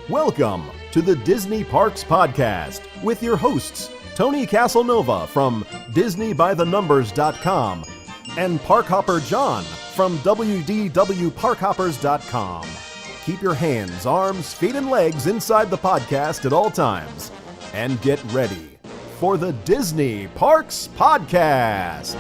Welcome to the Disney Parks Podcast with your hosts, Tony Caselnova from DisneyByTheNumbers.com and Parkhopper John from WDWParkhoppers.com. Keep your hands, arms, feet, and legs inside the podcast at all times. And get ready for the Disney Parks Podcast.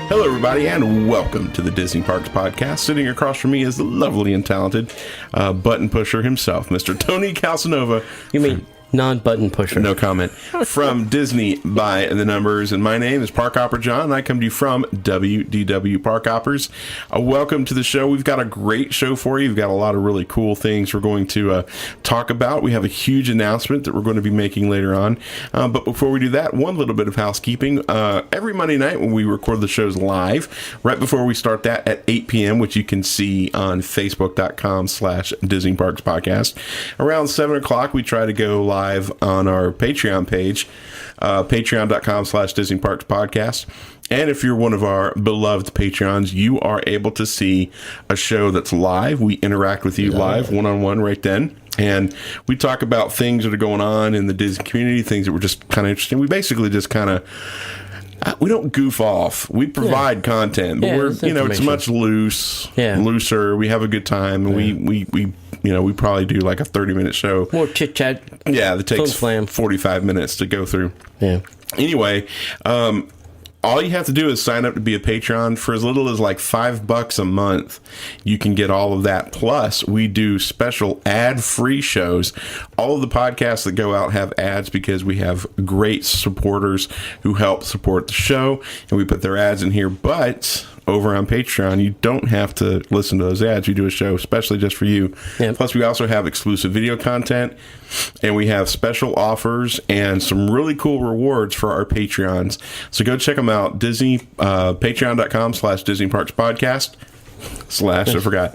Hello, everybody, and welcome to the Disney Parks Podcast. Sitting across from me is the lovely and talented button pusher himself, Mr. Tony Caselnova. You mean non-button pusher? No comment. From Disney by the Numbers, and my name is Parkhopper John, and I come to you from WDW Parkhoppers. Welcome to the show. We've got a great show for you. We've got a lot of really cool things we're going to talk about. We have a huge announcement that we're going to be making later on. But before we do that, one little bit of housekeeping. Every Monday night when we record the shows live, right before we start that at 8 p.m., which you can see on Facebook.com/Disney Parks Podcast, around 7 o'clock, we try to go live on our Patreon page, patreon.com/Disney Parks Podcast. And if you're one of our beloved Patreons, you are able to see a show that's live. We interact with you live, one-on-one right then. And we talk about things that are going on in the Disney community, things that were just kind of interesting. We basically just kind of, we don't goof off. We provide content, but it's much looser. We have a good time, and we probably do like a 30-minute show. More chit-chat. Yeah, that takes 45 minutes to go through. Yeah. Anyway, all you have to do is sign up to be a patron for as little as like $5 a month. You can get all of that. Plus, we do special ad-free shows. All of the podcasts that go out have ads because we have great supporters who help support the show, and we put their ads in here. But over on Patreon, you don't have to listen to those ads. We do a show especially just for you. Yep. Plus, we also have exclusive video content, and we have special offers and some really cool rewards for our Patreons. So go check them out. Patreon.com/Disney Parks Podcast. I forgot.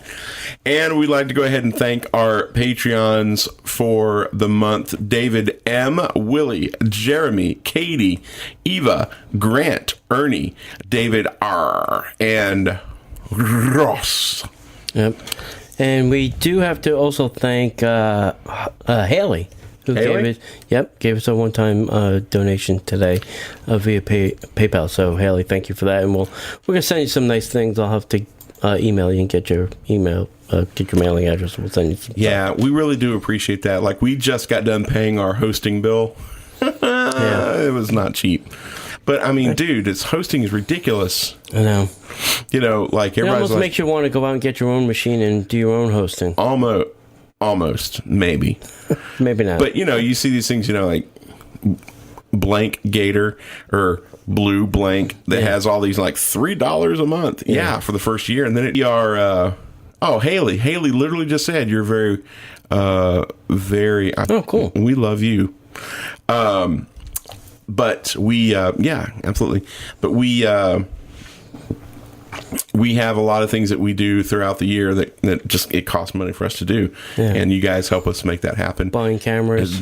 And we'd like to go ahead and thank our Patreons for the month: David M., Willie, Jeremy, Katie, Eva, Grant, Ernie, David R., and Ross. Yep. And we do have to also thank Haley, who gave us a one-time donation today via PayPal. So Haley, thank you for that. And we're gonna send you some nice things. I'll have to email you and get your email, get your mailing address. We'll send you some stuff. We really do appreciate that. Like, we just got done paying our hosting bill. It was not cheap. But, I mean, dude, hosting is ridiculous. I know. Like, everybody's it almost makes you want to go out and get your own machine and do your own hosting. Almost. Maybe. Maybe not. But, you see these things, like Blank Gator or Blue Blank that has all these like $3 a month. Yeah, for the first year. And then Haley literally just said you're very cool. We love you. But we absolutely. But we have a lot of things that we do throughout the year that just, it costs money for us to do. Yeah. And you guys help us make that happen. Buying cameras,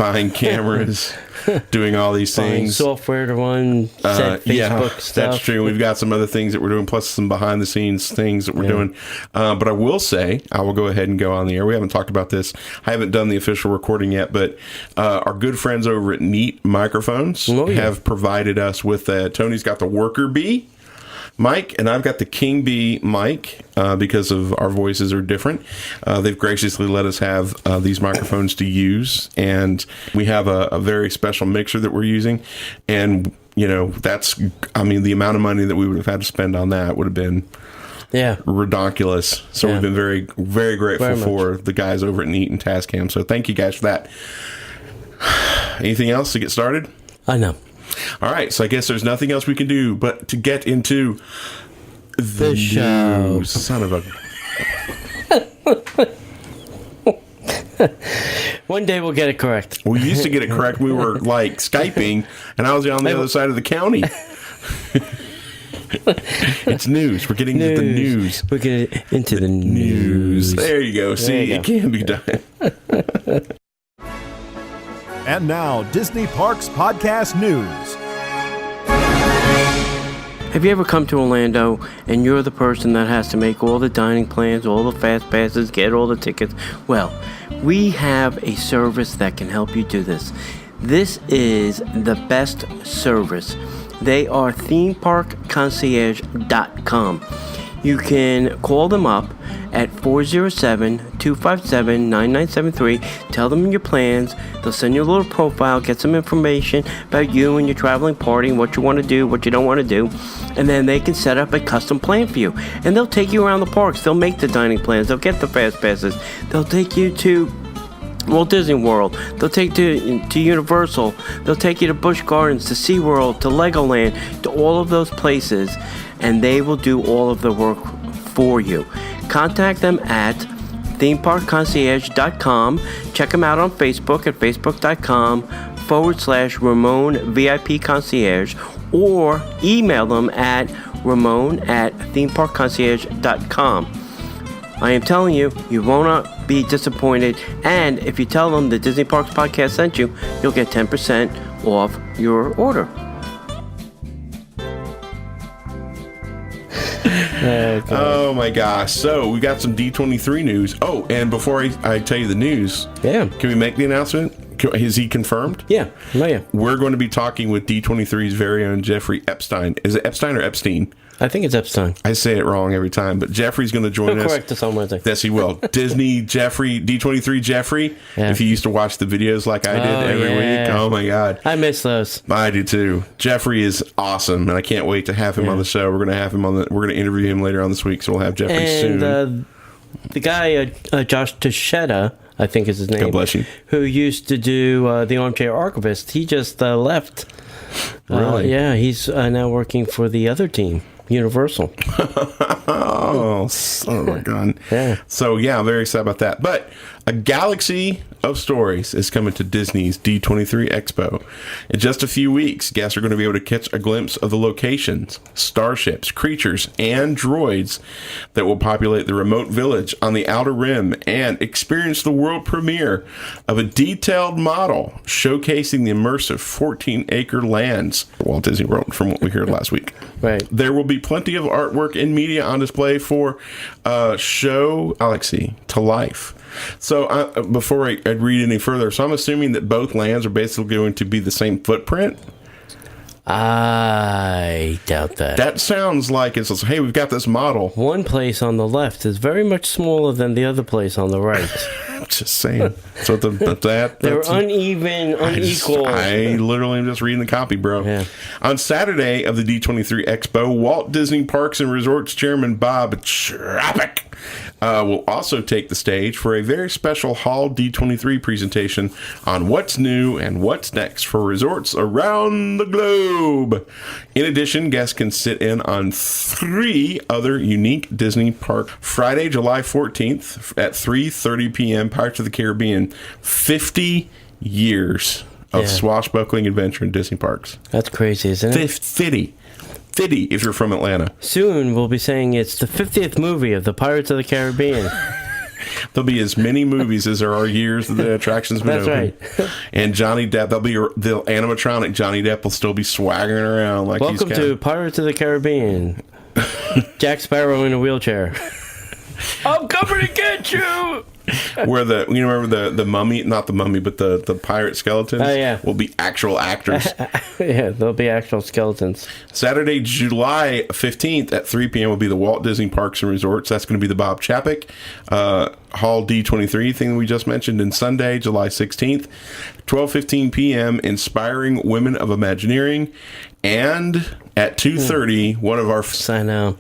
doing all these things. Software to run, Facebook stuff. That's true. We've got some other things that we're doing, plus some behind the scenes things that we're doing. But I will say, I will go ahead and go on the air. We haven't talked about this. I haven't done the official recording yet, but our good friends over at Neat Microphones have provided us with Tony's got the Worker Bee mic, and I've got the King Bee mic because of our voices are different. They've graciously let us have these microphones to use, and we have a very special mixer that we're using, and that's, the amount of money that we would have had to spend on that would have been ridiculous. So we've been very, very grateful for the guys over at Neat and Tascam. So thank you guys for that. Anything else to get started? I know. All right, so I guess there's nothing else we can do but to get into The show. news. Son of a... One day we'll get it correct. We used to get it correct. We were like Skyping, and I was on the other side of the county. It's news. We're getting into the news. We're getting into the news. There you go. See, it can be done. And now, Disney Parks Podcast News. Have you ever come to Orlando and you're the person that has to make all the dining plans, all the fast passes, get all the tickets? Well, we have a service that can help you do this. This is the best service. They are themeparkconcierge.com. You can call them up at 407-257-9973. Tell them your plans. They'll send you a little profile, get some information about you and your traveling party and what you want to do, what you don't want to do. And then they can set up a custom plan for you. And they'll take you around the parks. They'll make the dining plans. They'll get the fast passes. They'll take you to Walt Disney World. They'll take you to Universal. They'll take you to Busch Gardens, to SeaWorld, to Legoland, to all of those places. And they will do all of the work for you. Contact them at themeparkconcierge.com. Check them out on Facebook at facebook.com/Ramon VIP Concierge, or email them at ramon@themeparkconcierge.com. I am telling you, you will not be disappointed. And if you tell them the Disney Parks Podcast sent you, you'll get 10% off your order. Okay. Oh my gosh. So we got some D23 news. Oh, and before I tell you the news, can we make the announcement? Is he confirmed? Yeah. Oh, yeah. We're going to be talking with D23's very own Jeffrey Epstein. Is it Epstein or Epstein? I think it's Epstein. I say it wrong every time, but Jeffrey's going to join us. He'll correct us on Wednesday. Yes, he will. Disney Jeffrey, D23 Jeffrey. Yeah. If you used to watch the videos like I did every week. Oh, my God. I miss those. I do, too. Jeffrey is awesome, and I can't wait to have him on the show. We're going to have him on we're going to interview him later on this week, so we'll have Jeffrey soon. The guy, Josh Teixeira, I think is his name. God bless you. Who used to do the Armchair Archivist. He just left. Really? Yeah, he's now working for the other team. Universal. Oh my God. Yeah. So, yeah, I'm very excited about that. But a galaxy of stories is coming to Disney's D23 Expo. In just a few weeks, guests are going to be able to catch a glimpse of the locations, starships, creatures, and droids that will populate the remote village on the Outer Rim and experience the world premiere of a detailed model showcasing the immersive 14-acre lands at Walt Disney World, from what we heard last week. Right. There will be plenty of artwork and media on display for show Galaxy to life. So before I read any further, so I'm assuming that both lands are basically going to be the same footprint? I doubt that. That sounds like it's, hey, we've got this model. One place on the left is very much smaller than the other place on the right. I'm just saying. So they're uneven, unequal. I literally am just reading the copy, bro. Yeah. On Saturday of the D23 Expo, Walt Disney Parks and Resorts Chairman Bob Chapek will also take the stage for a very special Hall D23 presentation on what's new and what's next for resorts around the globe. In addition, guests can sit in on 3 other unique Disney park. Friday, July 14th at 3:30 p.m., Pirates of the Caribbean. 50 years of swashbuckling adventure in Disney parks. That's crazy, isn't it? 50 if you're from Atlanta. Soon we'll be saying it's the 50th movie of the Pirates of the Caribbean. There'll be as many movies as there are years that the attraction's been open. That's right. And Johnny Depp, the animatronic Johnny Depp will still be swaggering around like Welcome to Pirates of the Caribbean. Jack Sparrow in a wheelchair. I'm coming to get you! Where remember the mummy, not the mummy, but the pirate skeletons will be actual actors. Yeah, they'll be actual skeletons. Saturday, July 15th at 3 p.m. will be the Walt Disney Parks and Resorts. That's going to be the Bob Chapek Hall D23 thing that we just mentioned. And Sunday, July 16th, 12:15 p.m., Inspiring Women of Imagineering. And at 2:30, one of our... I know.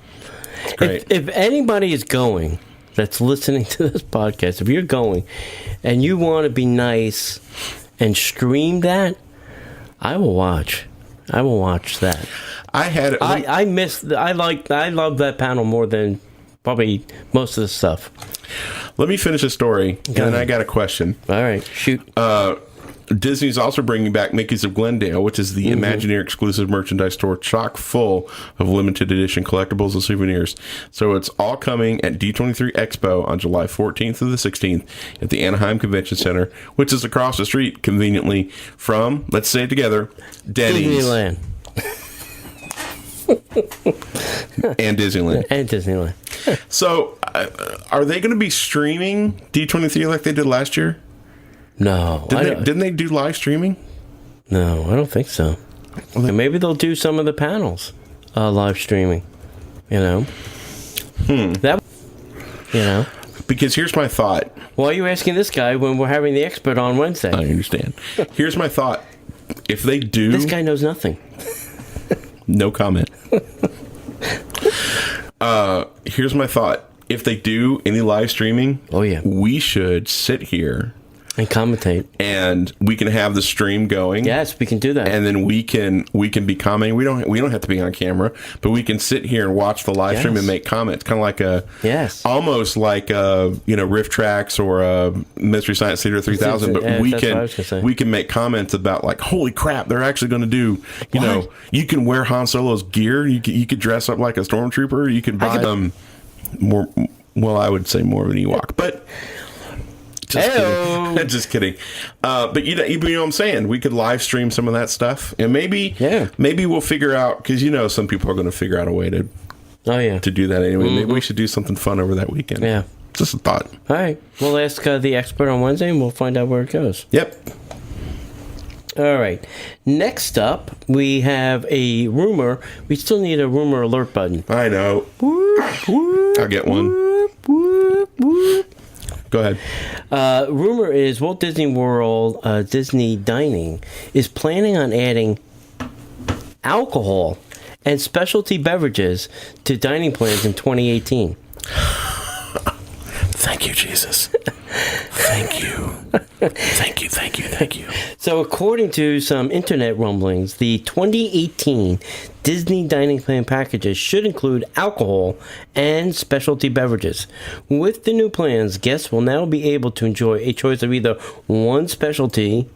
Great. If anybody is going... that's listening to this podcast, if you're going and you want to be nice and stream that, I will watch that. I love that panel more than probably most of the stuff. Let me finish the story, and then I got a question. All right, shoot. Disney's also bringing back Mickey's of Glendale, which is the Imagineer exclusive merchandise store chock full of limited edition collectibles and souvenirs. So it's all coming at D23 Expo on July 14th to the 16th at the Anaheim Convention Center, which is across the street conveniently from, let's say it together, Denny's. Disneyland. And Disneyland. And Disneyland. So, are they going to be streaming D23 like they did last year? No. Didn't they do live streaming? No, I don't think so. Well, maybe they'll do some of the panels live streaming. You know? Because here's my thought. Why are you asking this guy when we're having the expert on Wednesday? I understand. Here's my thought. If they do... This guy knows nothing. No comment. Here's my thought. If they do any live streaming, we should sit here and commentate, and we can have the stream going. Yes, we can do that, and then we can be commenting. We don't have to be on camera, but we can sit here and watch the live stream and make comments, kind of like almost like Riff Tracks or Mystery Science Theater 3000. But we can make comments about like, holy crap, they're actually going to do. You can wear Han Solo's gear. You could dress up like a stormtrooper. You could buy more. Well, I would say more of an Ewok, but. Just kidding. But you know what I'm saying? We could live stream some of that stuff, and maybe we'll figure out, because some people are going to figure out a way to do that anyway. Maybe we should do something fun over that weekend. Yeah, just a thought. All right, we'll ask the expert on Wednesday, and we'll find out where it goes. Yep. All right. Next up, we have a rumor. We still need a rumor alert button. I know. I'll get one. Go ahead. Rumor is Walt Disney World Disney Dining is planning on adding alcohol and specialty beverages to dining plans in 2018. Thank you, Jesus. Thank you. Thank you. So according to some internet rumblings, the 2018 Disney dining plan packages should include alcohol and specialty beverages. With the new plans, guests will now be able to enjoy a choice of either one specialty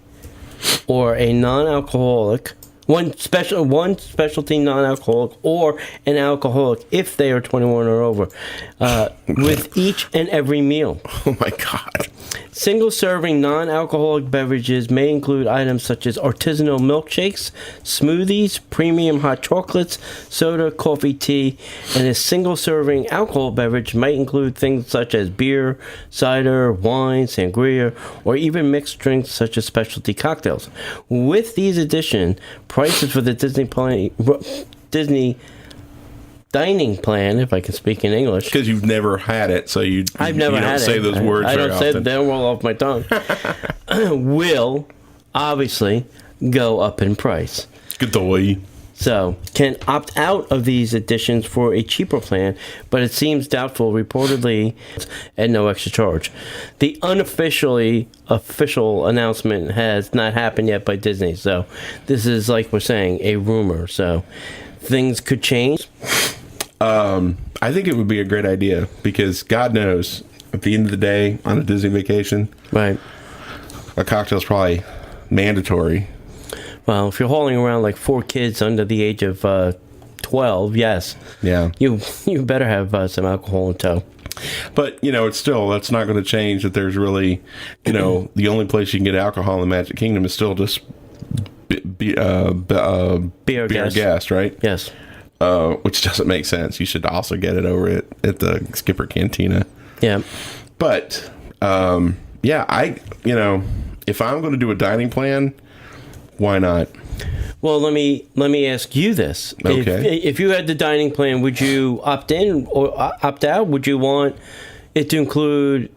or a non-alcoholic, one specialty non-alcoholic, or an alcoholic if they are 21 or over, with each and every meal. Oh my God. Single-serving non-alcoholic beverages may include items such as artisanal milkshakes, smoothies, premium hot chocolates, soda, coffee, tea, and a single-serving alcohol beverage might include things such as beer, cider, wine, sangria, or even mixed drinks such as specialty cocktails. With these additions, prices for the Disney dining plan, if I can speak in English, because you've never had it, so you don't say those words. I don't say they roll off my tongue. Will obviously go up in price. Good boy. So can opt out of these additions for a cheaper plan, but it seems doubtful. Reportedly, at no extra charge. The official announcement has not happened yet by Disney. So this is, like we're saying, a rumor. So things could change. I think it would be a great idea, because God knows, at the end of the day, on a Disney vacation, right, a cocktail's probably mandatory. Well, if you're hauling around like 4 kids under the age of 12, yes, you better have some alcohol in tow. But that's not going to change that there's really, the only place you can get alcohol in the Magic Kingdom is still just beer gas, right? Yes. Which doesn't make sense. You should also get it over at the Skipper Cantina. Yeah. But, if I'm going to do a dining plan, why not? Well, let me ask you this. Okay. If you had the dining plan, would you opt in or opt out? Would you want it to include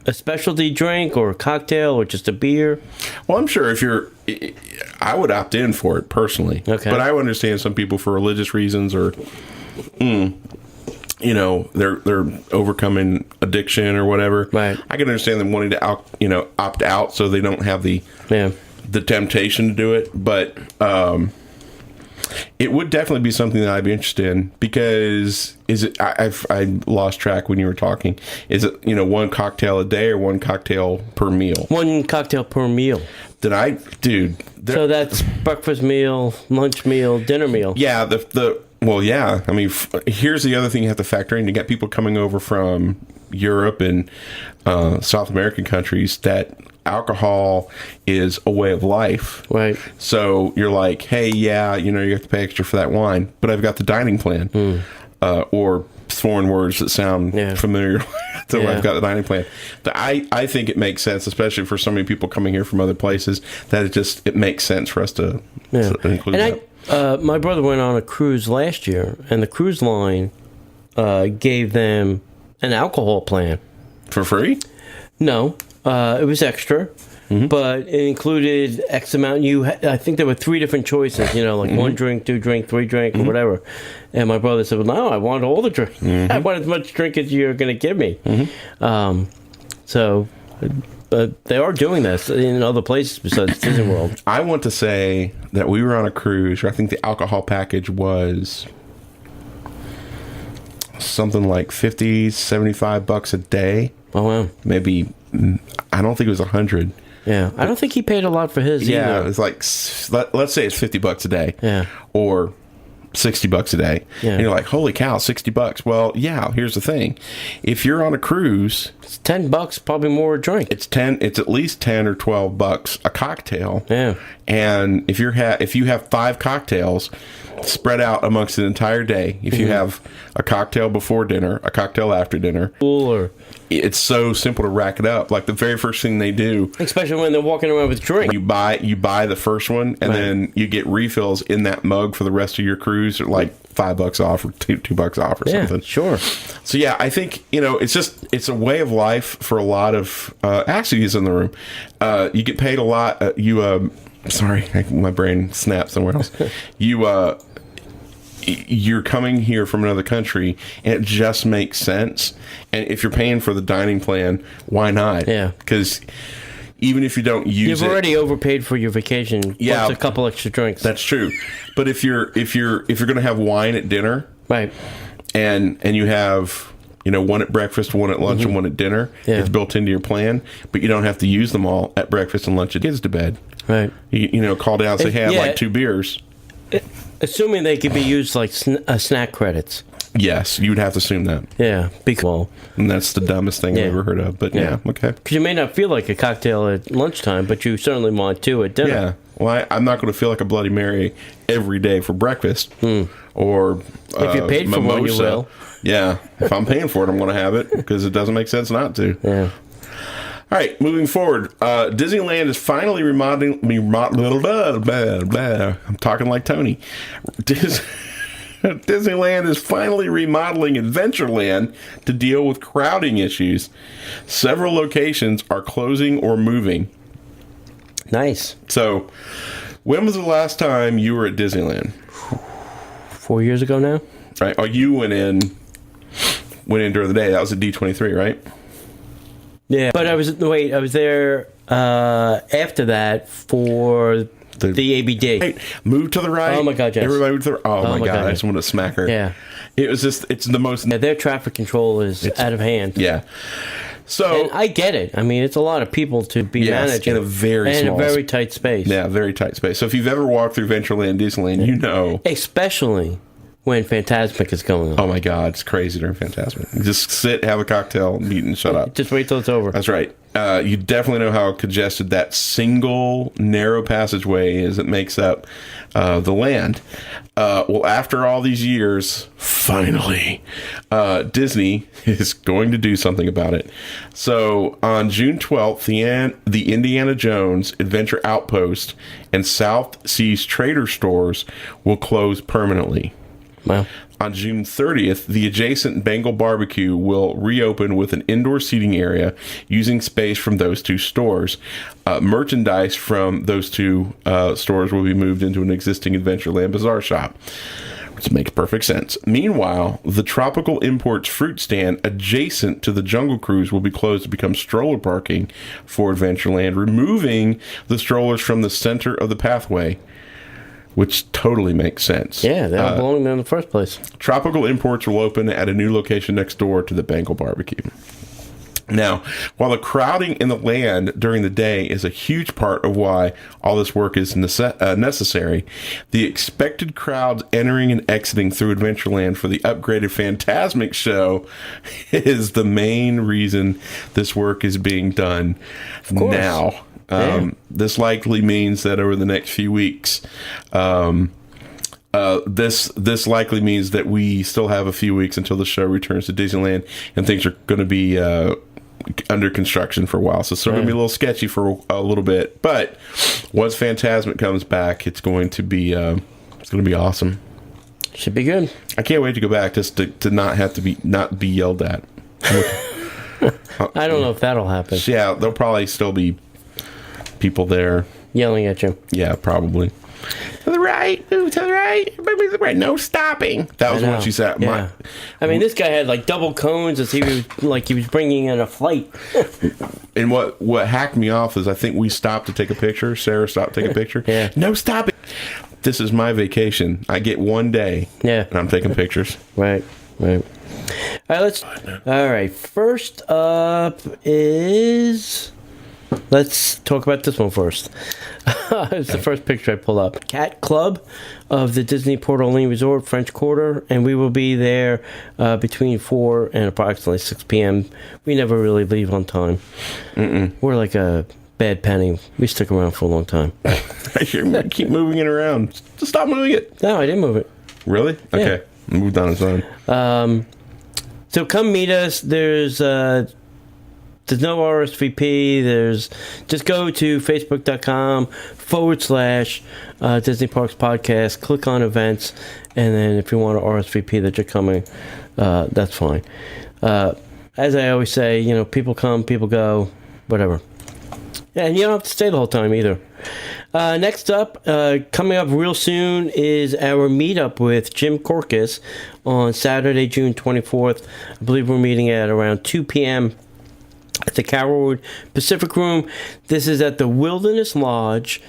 a specialty drink or a cocktail or just a beer? Well, I'm sure I would opt in for it personally. Okay. But I would understand some people for religious reasons, or they're overcoming addiction or whatever. Right. I can understand them wanting to opt out so they don't have the the temptation to do it, but it would definitely be something that I'd be interested in, because I lost track when you were talking. Is it, one cocktail a day or one cocktail per meal? One cocktail per meal. So that's breakfast meal, lunch meal, dinner meal. Yeah, well, yeah. I mean, here's the other thing you have to factor in. You got people coming over from Europe and South American countries that alcohol is a way of life. Right. So you're like, hey, yeah, you have to pay extra for that wine, but I've got the dining plan. Or foreign words that sound familiar. So I've got the dining plan. I think it makes sense, especially for so many people coming here from other places, that it makes sense for us to include that. My brother went on a cruise last year, and the cruise line gave them an alcohol plan. For free? No, it was extra, but it included X amount. I think there were 3 different choices, like 1 drink, 2 drink, 3 drink, or whatever. And my brother said, well, no, I want all the drink. I want as much drink as you're going to give me. But they are doing this in other places besides Disney World. I want to say that we were on a cruise where I think the alcohol package was something like $50-$75 a day. Oh, wow. Maybe, I don't think it was 100. Yeah, I don't think he paid a lot for his either. It was like, let's say it's $50 a day. Yeah. Or $60 a day. Yeah. And you're like, holy cow, $60. Well, yeah, here's the thing. If you're on a cruise, it's $10, probably more a drink. It's at least $10 or $12 a cocktail. Yeah. And if you have 5 cocktails spread out amongst an entire day, if you have a cocktail before dinner, a cocktail after dinner, it's so simple to rack it up. Like the very first thing they do, especially when they're walking around with drinks, you buy the first one, and then you get refills in that mug for the rest of your cruise, or like $5 off or $2 off or something. Sure. So yeah, I think it's a way of life for a lot of actually he's in the room. You get paid a lot. Sorry, my brain snapped somewhere else. You're coming here from another country, and it just makes sense. And if you're paying for the dining plan, why not? Yeah. Because even if you don't use you've already overpaid for your vacation. Yeah, plus a couple extra drinks. That's true. But if you're going to have wine at dinner, right, and you have one at breakfast, one at lunch, and one at dinner, it's built into your plan. But you don't have to use them all at breakfast and lunch. It gets to bed. Right. You call down and say, hey, I'd like 2 beers. Assuming they could be used like snack credits. Yes, you would have to assume that. Yeah, and that's the dumbest thing I've ever heard of. But okay. Because you may not feel like a cocktail at lunchtime, but you certainly want 2 at dinner. Yeah. Well, I'm not going to feel like a Bloody Mary every day for breakfast. Or if you paid for one, you will. Yeah. If I'm paying for it, I'm going to have it, because it doesn't make sense not to. Yeah. All right, moving forward. Disneyland is finally remodeling. I'm talking like Tony. Disneyland is finally remodeling Adventureland to deal with crowding issues. Several locations are closing or moving. Nice. So, when was the last time you were at Disneyland? 4 years ago now. Right. Oh, you went in during the day. That was at D23, right? Yeah, but I was there after that for the ABD. Right. Move to the right. Oh my God, yes. Everybody moved to the right. Oh my God, I just want to smack her. Yeah. It's the most... Yeah, their traffic control is out of hand. Yeah. So... And I get it. I mean, it's a lot of people to be managing. In a very tight space. Yeah, very tight space. So if you've ever walked through Adventureland, Disneyland, you know... Especially when Fantasmic is going on. Oh my God, it's crazy during Fantasmic. Just sit, have a cocktail, eat, and shut up. Just wait till it's over. That's right. You definitely know how congested that single narrow passageway is that makes up the land. Well, after all these years, finally, Disney is going to do something about it. So on June 12th, the Indiana Jones Adventure Outpost and South Seas Trader stores will close permanently. Wow. On June 30th, the adjacent Bengal Barbecue will reopen with an indoor seating area using space from those 2 stores. Merchandise from those 2 stores will be moved into an existing Adventureland Bazaar shop. which makes perfect sense. Meanwhile, the Tropical Imports fruit stand adjacent to the Jungle Cruise will be closed to become stroller parking for Adventureland, removing the strollers from the center of the pathway, which totally makes sense. Yeah, they don't belong there in the first place. Tropical Imports will open at a new location next door to the Bengal Barbecue. Now, while the crowding in the land during the day is a huge part of why all this work is necessary, the expected crowds entering and exiting through Adventureland for the upgraded Fantasmic show is the main reason this work is being done now. This likely means that over the next few weeks, this likely means that we still have a few weeks until the show returns to Disneyland, and things are going to be under construction for a while, so it's still going to be a little sketchy for a little bit. But once Fantasmic comes back, it's going to be awesome. Should be good. I can't wait to go back just to not be yelled at. I don't know if that'll happen. Yeah, there'll probably still be people there yelling at you. Yeah, probably. To the right, move to the right, move to the right, no stopping. That was what she said. Yeah. I mean, this guy had like double cones as he was bringing in a flight. And what hacked me off is I think we stopped to take a picture. Sarah stopped to take a picture. Yeah. No stopping. This is my vacation. I get one day. Yeah. And I'm taking pictures. Right. All right. First up is... Let's talk about this one first. It's the first picture I pull up. Cat Club of the Disney Port Orleans Resort, French Quarter, and we will be there between 4 and approximately 6 p.m. We never really leave on time. We're like a bad penny. We stick around for a long time. I keep moving it around. Just stop moving it. No, I didn't move it. Really? Okay. Yeah. Moved on its own. So come meet us. There's no RSVP. Just go to facebook.com/Disney Parks Podcast. Click on events, and then if you want to RSVP that you're coming, that's fine. As I always say, people come, people go, whatever. And you don't have to stay the whole time either. Next up, coming up real soon is our meetup with Jim Korkis on Saturday, June 24th. I believe we're meeting at around 2 p.m. at the Carrollwood Pacific Room. This is at the Wilderness Lodge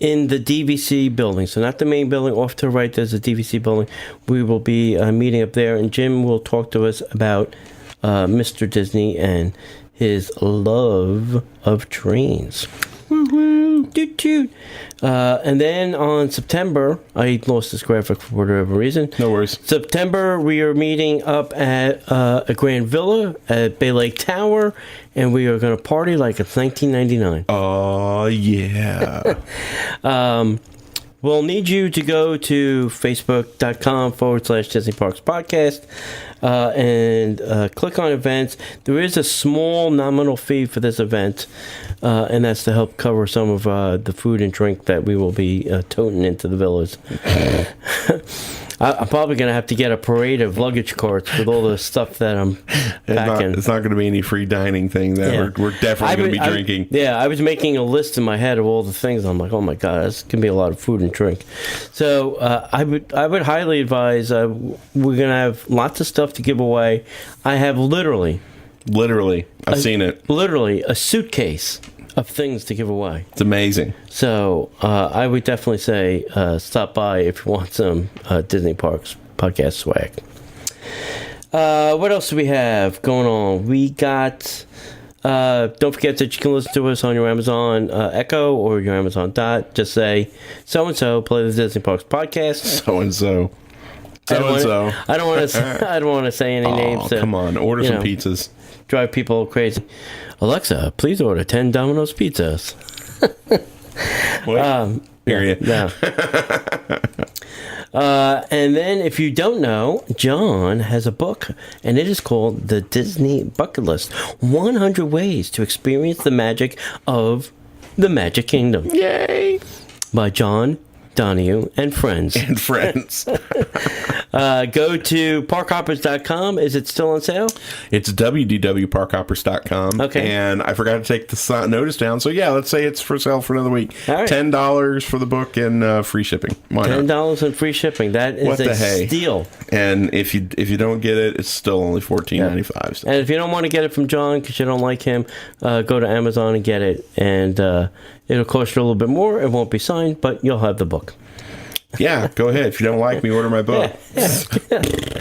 in the DVC building. So not the main building. Off to the right, there's a DVC building. We will be meeting up there, and Jim will talk to us about Mr. Disney and his love of trains. Woo-hoo, toot-toot. And then on September, I lost this graphic for whatever reason. No worries. September, we are meeting up at a Grand Villa at Bay Lake Tower, and we are going to party like it's 1999. Oh, yeah. We'll need you to go to facebook.com/Disney Parks Podcast and click on events. There is a small nominal fee for this event, and that's to help cover some of the food and drink that we will be toting into the villas. I'm probably going to have to get a parade of luggage carts with all the stuff that I'm packing. It's not going to be any free dining thing that we're definitely going to be drinking. I was making a list in my head of all the things. I'm like, oh my God, this can be a lot of food and drink. So I would highly advise, we're going to have lots of stuff to give away. I have literally, I've seen it. Literally a suitcase of things to give away. It's amazing. So I would definitely say stop by if you want some Disney Parks Podcast swag. What else do we have going on? We got... don't forget that you can listen to us on your Amazon Echo or your Amazon Dot. Just say, so-and-so, play the Disney Parks Podcast. So-and-so. So-and-so. I don't want to say any names. Come on. Order some pizzas. Drive people crazy. Alexa, please order 10 Domino's pizzas. Period. Yeah. And then, if you don't know, John has a book, and it is called The Disney Bucket List: 100 Ways to Experience the Magic of the Magic Kingdom. Yay! By John Donahue, and friends. And friends. Go to parkhoppers.com. Is it still on sale? It's www.parkhoppers.com. Okay. And I forgot to take the notice down. So, yeah, let's say it's for sale for another week. All right. $10 for the book and free shipping. Why not? $10 and free shipping. That is What the hey? steal. And if you don't get it, it's still only $14.95. So. And if you don't want to get it from John because you don't like him, go to Amazon and get it. And it'll cost you a little bit more. It won't be signed, but you'll have the book. Yeah, go ahead. If you don't like me, order my book.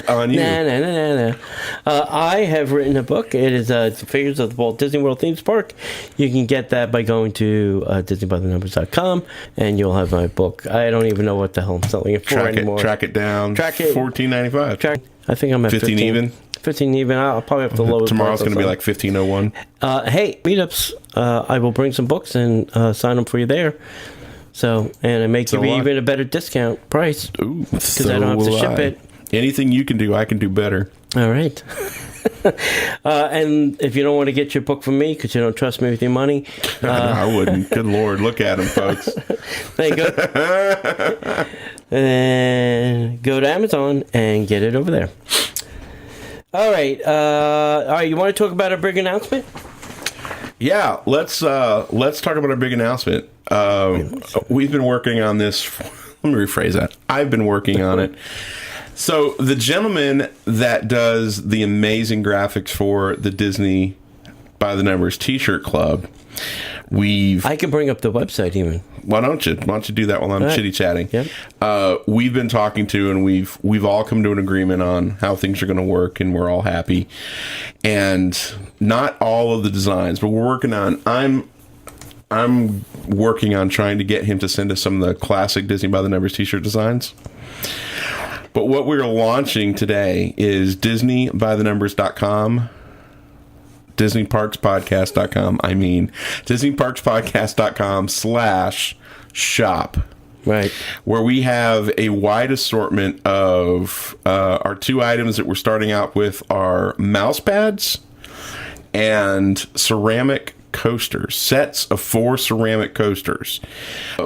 On you. Nah. I have written a book. It is Figures of the Walt Disney World Theme Park. You can get that by going to DisneyByTheNumbers.com, and you'll have my book. I don't even know what the hell I'm selling it for anymore. Track it down. Track it. $14.95. I think I'm at 15 even. 15 even. I'll probably have to lower it. Tomorrow's going to be like 15.01. Hey, meetups. I will bring some books and sign them for you there. So, and I may give you even a better discount price. Ooh, because I don't have to ship it. Anything you can do, I can do better. All right. And if you don't want to get your book from me because you don't trust me with your money, I wouldn't. Good Lord, look at him, folks. Then go to Amazon and get it over there. All right. You want to talk about our big announcement? Yeah, let's talk about our big announcement. We've been working on this. Let me rephrase that. I've been working on it. So the gentleman that does the amazing graphics for the Disney by the Numbers T-shirt club, I can bring up the website even. Why don't you do that while I'm chitty chatting? Yep. We've been talking to, and we've all come to an agreement on how things are going to work, and we're all happy. And not all of the designs, but we're working on. I'm working on trying to get him to send us some of the classic Disney by the Numbers T-shirt designs. But what we're launching today is DisneyByTheNumbers.com. DisneyParksPodcast.com. I mean, DisneyParksPodcast.com/shop. Right. Where we have a wide assortment of our two items that we're starting out with are mouse pads and ceramic coasters, sets of 4 ceramic coasters.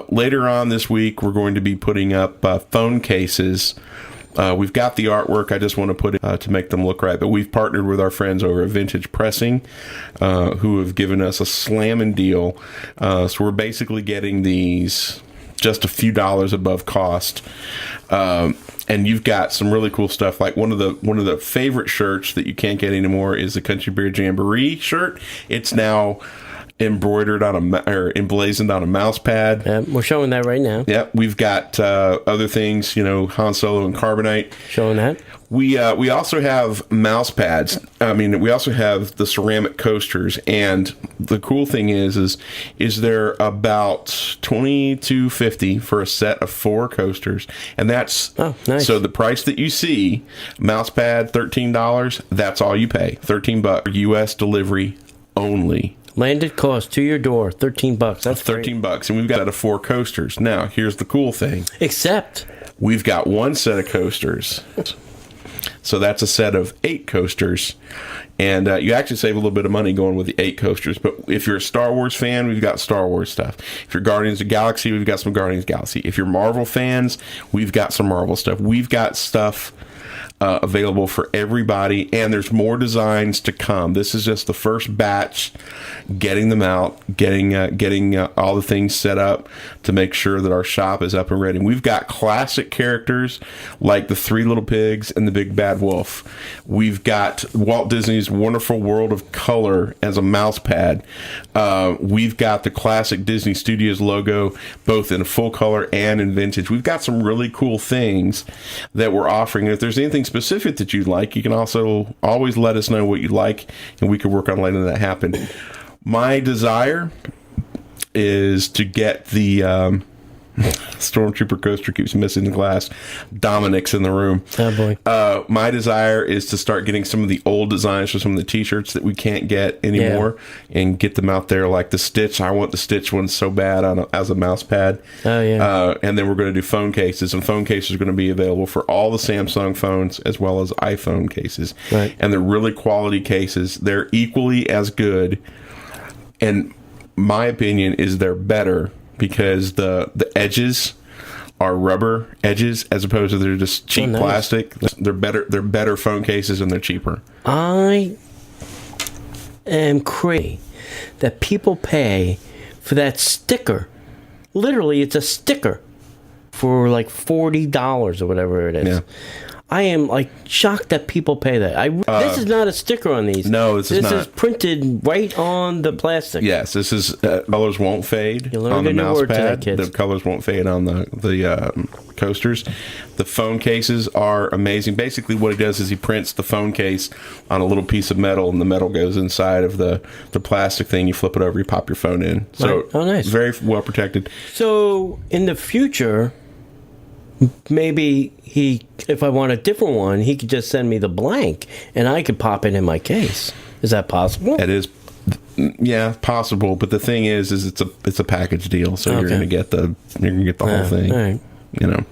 Later on this week, we're going to be putting up phone cases. We've got the artwork. I just want to put it to make them look right. But we've partnered with our friends over at Vintage Pressing, who have given us a slamming deal. So we're basically getting these just a few dollars above cost. And you've got some really cool stuff. Like one of the favorite shirts that you can't get anymore is the Country Bear Jamboree shirt. It's now embroidered on emblazoned on a mouse pad. Yep, we're showing that right now. Yep, we've got other things, Han Solo and Carbonite. Showing that. We also have mouse pads. I mean, we also have the ceramic coasters, and the cool thing is they're about $22.50 for a set of 4 coasters, and that's nice. So the price that you see, mouse pad $13. That's all you pay, $13 U.S. delivery only. Landed cost to your door, $13. That's $13, and we've got a 4 coasters. Now, here's the cool thing. Except we've got 1 set of coasters. So that's a set of 8 coasters. And you actually save a little bit of money going with the 8 coasters. But if you're a Star Wars fan, we've got Star Wars stuff. If you're Guardians of the Galaxy, we've got some Guardians of the Galaxy. If you're Marvel fans, we've got some Marvel stuff. We've got stuff available for everybody, and there's more designs to come. This is just the first batch, getting them out, getting all the things set up to make sure that our shop is up and ready. We've got classic characters like the 3 Little Pigs and the Big Bad Wolf. We've got Walt Disney's Wonderful World of Color as a mouse pad. We've got the classic Disney Studios logo, both in full color and in vintage. We've got some really cool things that we're offering. And if there's anything specific that you'd like, you can also always let us know what you'd like, and we could work on letting that happen. My desire is to get the Stormtrooper coaster keeps missing the glass. Dominic's in the room. Oh boy. My desire is to start getting some of the old designs for some of the T-shirts that we can't get anymore, and get them out there, like the Stitch. I want the Stitch one so bad as a mouse pad. Oh yeah. And then we're going to do phone cases, and phone cases are going to be available for all the Samsung phones as well as iPhone cases. Right. And they're really quality cases. They're equally as good, and my opinion is they're better, because the edges are rubber edges as opposed to they're just cheap nice. plastic. They're better phone cases and they're cheaper. I am crazy that people pay for that sticker. Literally, it's a sticker for like $40 or whatever it is. Yeah. I am like shocked that people pay that. This is not a sticker on these. No, this is not. This is printed right on the plastic. Yes, this is colors won't fade You'll learn on the a new mouse word today, pad. kids. The colors won't fade on the coasters. The phone cases are amazing. Basically, what he does is he prints the phone case on a little piece of metal, and the metal goes inside of the plastic thing. You flip it over, you pop your phone in. So, right. Oh, nice. Very well protected. So in the future, maybe if I want a different one, he could just send me the blank, and I could pop it in my case. Is that possible? It is, yeah, possible. But the thing is it's a package deal, so you're gonna get the whole thing. All right. You know,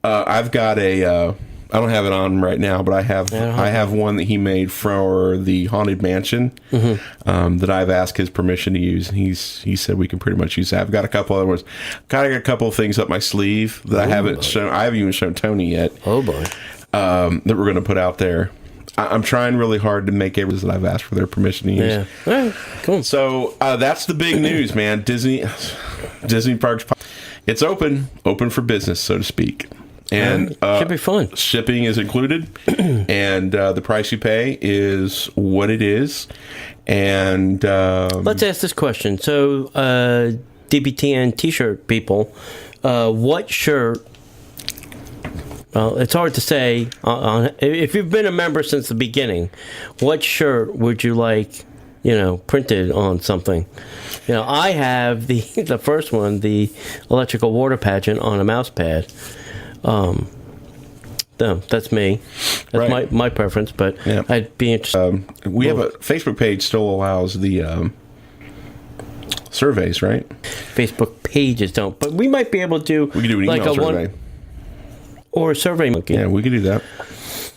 I've got I don't have it on right now, but I have one that he made for the Haunted Mansion that I've asked his permission to use. He said we can pretty much use that. I've got a couple other ones. Got a couple of things up my sleeve that I haven't shown. I haven't even shown Tony yet. Oh boy, that we're going to put out there. I'm trying really hard to make everything that I've asked for their permission to use. Yeah, all right, cool. So that's the big news, man. Disney Parks. It's open for business, so to speak. And should be fun. Shipping is included, and the price you pay is what it is. And let's ask this question. So, DBTN T-shirt people, what shirt? Well, it's hard to say. If you've been a member since the beginning, what shirt would you like? Printed on something. I have the first one, the electrical water pageant on a mouse pad. That's me. That's right. my preference, but yeah. I'd be interested. We have a Facebook page still allows the surveys, right? Facebook pages don't, but we might be able to. We can do an email survey. Or a survey monkey. Yeah, we can do that.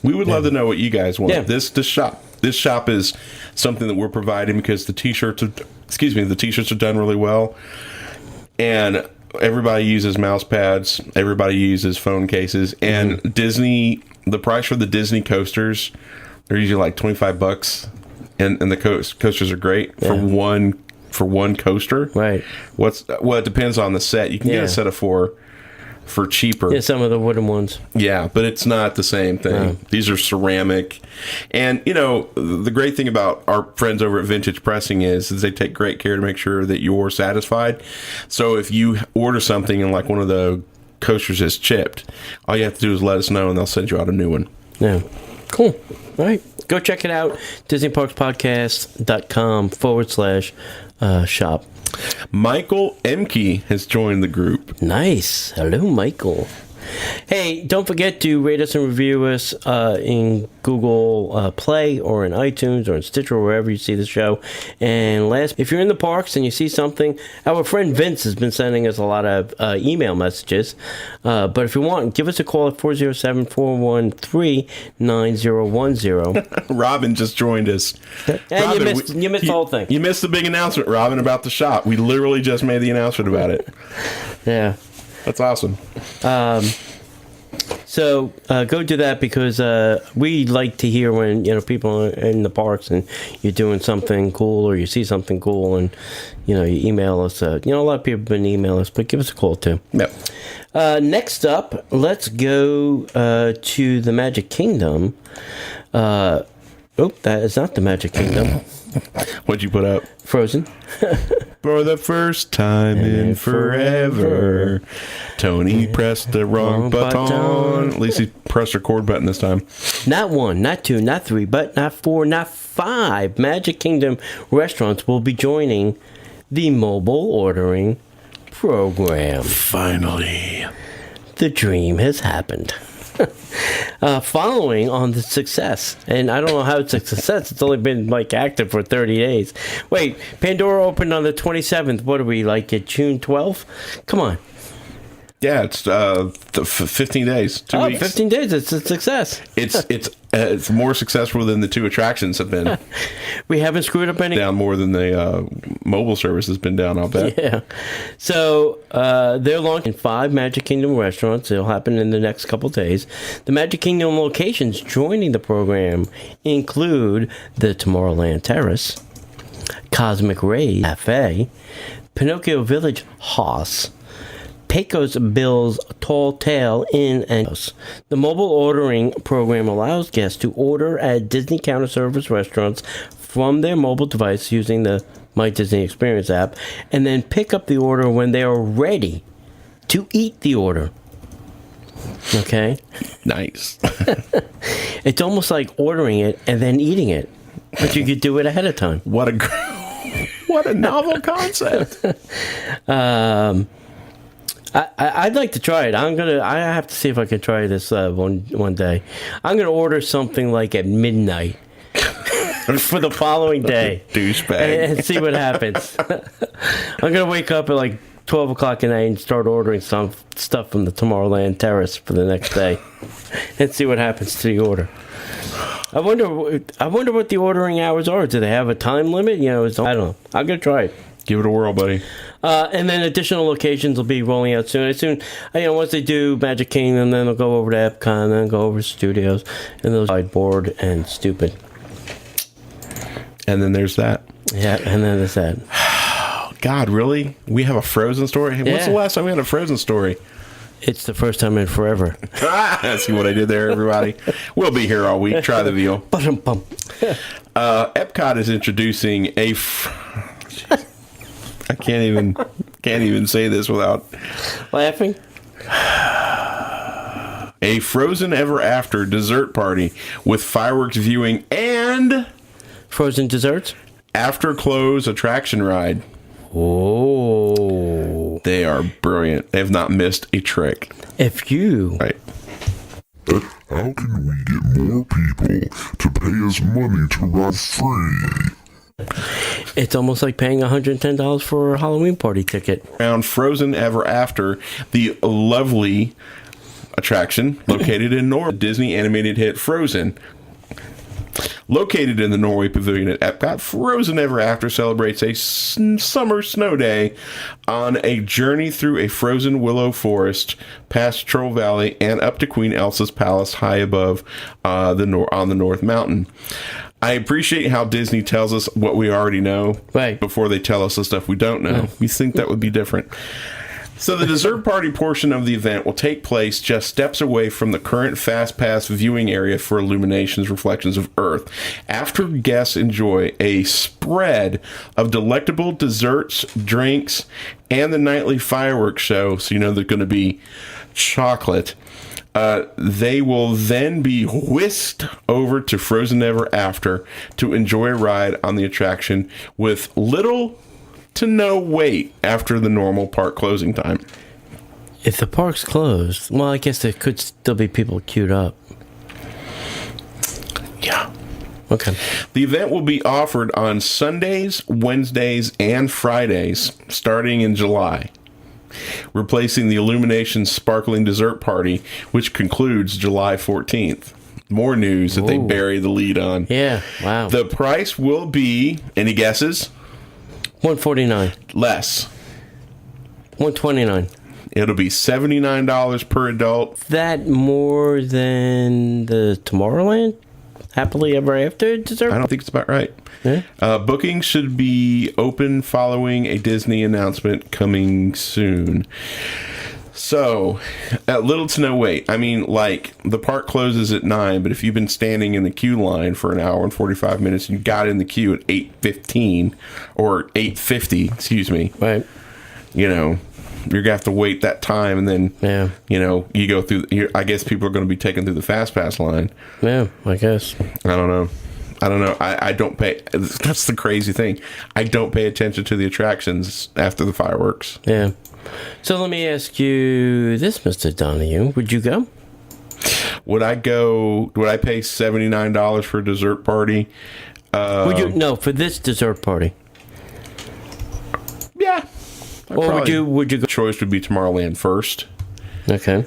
We would love to know what you guys want. Yeah. This shop is something that we're providing because the t-shirts are done really well. And everybody uses mouse pads. Everybody uses phone cases. And Disney, the price for the Disney coasters, they're usually like $25, and the coasters are great for one coaster. Right. It depends on the set. You can get a set of four for cheaper. Yeah, some of the wooden ones. Yeah, but it's not the same thing. No. These are ceramic. And, the great thing about our friends over at Vintage Pressing is they take great care to make sure that you're satisfied. So if you order something and like one of the coasters is chipped, all you have to do is let us know and they'll send you out a new one. Yeah. Cool. All right. Go check it out. DisneyParksPodcast.com/shop. Michael Emke has joined the group. Nice. Hello, Michael. Hey, don't forget to rate us and review us in Google Play or in iTunes or in Stitcher or wherever you see the show. And last, if you're in the parks and you see something, our friend Vince has been sending us a lot of email messages. But if you want, give us a call at 407-413-9010. Robin just joined us. And Robin, you missed the whole thing. You missed the big announcement, Robin, about the shop. We literally just made the announcement about it. Yeah. That's awesome. So go do that because we like to hear when people are in the parks and you're doing something cool or you see something cool and you email us. A lot of people have been emailing us, but give us a call too. Yep. Next up, let's go to the Magic Kingdom. That is not the Magic Kingdom. What'd you put up? Frozen. For the first time in forever, Tony pressed the wrong button. At least he pressed the record button this time. Not 1, not 2, not 3, but not 4, not 5 Magic Kingdom restaurants will be joining the mobile ordering program. Finally. The dream has happened. Following on the success, and I don't know how it's a success. It's only been active for 30 days. Wait, Pandora opened on the 27th. What are we at June 12th? Come on. Yeah, it's 15 days, 2 weeks. 15 days. It's a success. It's It's more successful than the 2 attractions have been. We haven't screwed up any. Down more than the mobile service has been down, I'll bet. Yeah. So they're launching 5 Magic Kingdom restaurants. It'll happen in the next couple days. The Magic Kingdom locations joining the program include the Tomorrowland Terrace, Cosmic Ray Cafe, Pinocchio Village Haas, Pecos Bill's Tall Tale Inn and House. The mobile ordering program allows guests to order at Disney counter service restaurants from their mobile device using the My Disney Experience app, and then pick up the order when they are ready to eat the order. Okay? Nice. It's almost like ordering it and then eating it, but you could do it ahead of time. What a novel concept. I'd like to try it. I have to see if I can try this one day. I'm gonna order something like at midnight for the following day. Douchebag. And see what happens. I'm gonna wake up at like 12 o'clock at night and start ordering some stuff from the Tomorrowland Terrace for the next day, and see what happens to the order. I wonder what the ordering hours are. Do they have a time limit? I don't know. I'm gonna try it. Give it a whirl, buddy. And then additional locations will be rolling out soon. Once they do Magic Kingdom, then they'll go over to Epcot, and then go over to Studios, and they'll sideboard and stupid. And then there's that. Yeah, and then there's that. God, really? We have a Frozen story? Hey, when's the last time we had a Frozen story? It's the first time in forever. See what I did there, everybody? We'll be here all week. Try the veal. Epcot is introducing I can't even say this without laughing. A Frozen Ever After dessert party with fireworks viewing and frozen desserts. After close attraction ride. Oh, they are brilliant. They have not missed a trick. Right. How can we get more people to pay us money to ride free? It's almost like paying $110 for a Halloween party ticket. Around Frozen Ever After, the lovely attraction located in Norway, Disney animated hit Frozen. Located in the Norway Pavilion at Epcot, Frozen Ever After celebrates a summer snow day on a journey through a frozen willow forest, past Troll Valley, and up to Queen Elsa's palace high above on the North Mountain. I appreciate how Disney tells us what we already know before they tell us the stuff we don't know. You think that would be different. So the dessert party portion of the event will take place just steps away from the current Fast Pass viewing area for Illuminations Reflections of Earth. After guests enjoy a spread of delectable desserts, drinks, and the nightly fireworks show, so they're going to be chocolate, they will then be whisked over to Frozen Ever After to enjoy a ride on the attraction with little to no wait after the normal park closing time. If the park's closed, well, I guess there could still be people queued up. Yeah. Okay. The event will be offered on Sundays, Wednesdays, and Fridays starting in July, replacing the Illuminations Sparkling Dessert Party, which concludes July 14th. More news that they bury the lead on. Yeah, wow. The price will be, any guesses? $149. Less. $129. It'll be $79 per adult. That more than the Tomorrowland Happily Ever After dessert? I don't think it's about right. Yeah. Bookings should be open following a Disney announcement coming soon. So, little to no wait. I mean, the park closes at 9, but if you've been standing in the queue line for an hour and 45 minutes, and you got in the queue at 8:15 or 8:50, excuse me. Right. You're going to have to wait that time, and then, you go through. I guess people are going to be taken through the Fast Pass line. Yeah, I guess. I don't know. I don't pay. That's the crazy thing. I don't pay attention to the attractions after the fireworks. Yeah. So let me ask you this, Mr. Donahue. Would you go? Would I go? Would I pay $79 for a dessert party? Would you? No, for this dessert party. Yeah. Or would you go? Choice would be Tomorrowland first. Okay.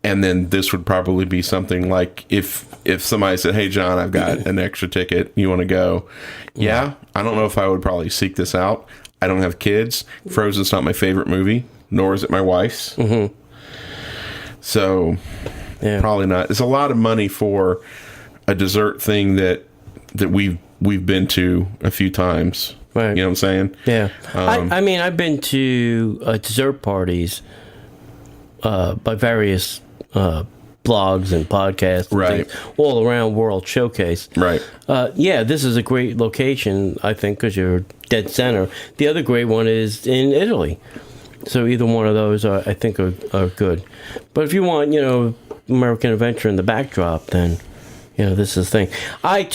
And then this would probably be something like if somebody said, "Hey, John, I've got an extra ticket. You want to go?" Yeah, I don't know if I would probably seek this out. I don't have kids. Frozen's not my favorite movie, nor is it my wife's. Mm-hmm. So, probably not. It's a lot of money for a dessert thing that we've been to a few times. Right. You know what I'm saying? Yeah. I mean, I've been to dessert parties by various blogs and podcasts and things all around World Showcase. Right. This is a great location, I think, because you're dead center. The other great one is in Italy. So either one of those, I think, are good. But if you want, American Adventure in the backdrop, then, this is the thing. I've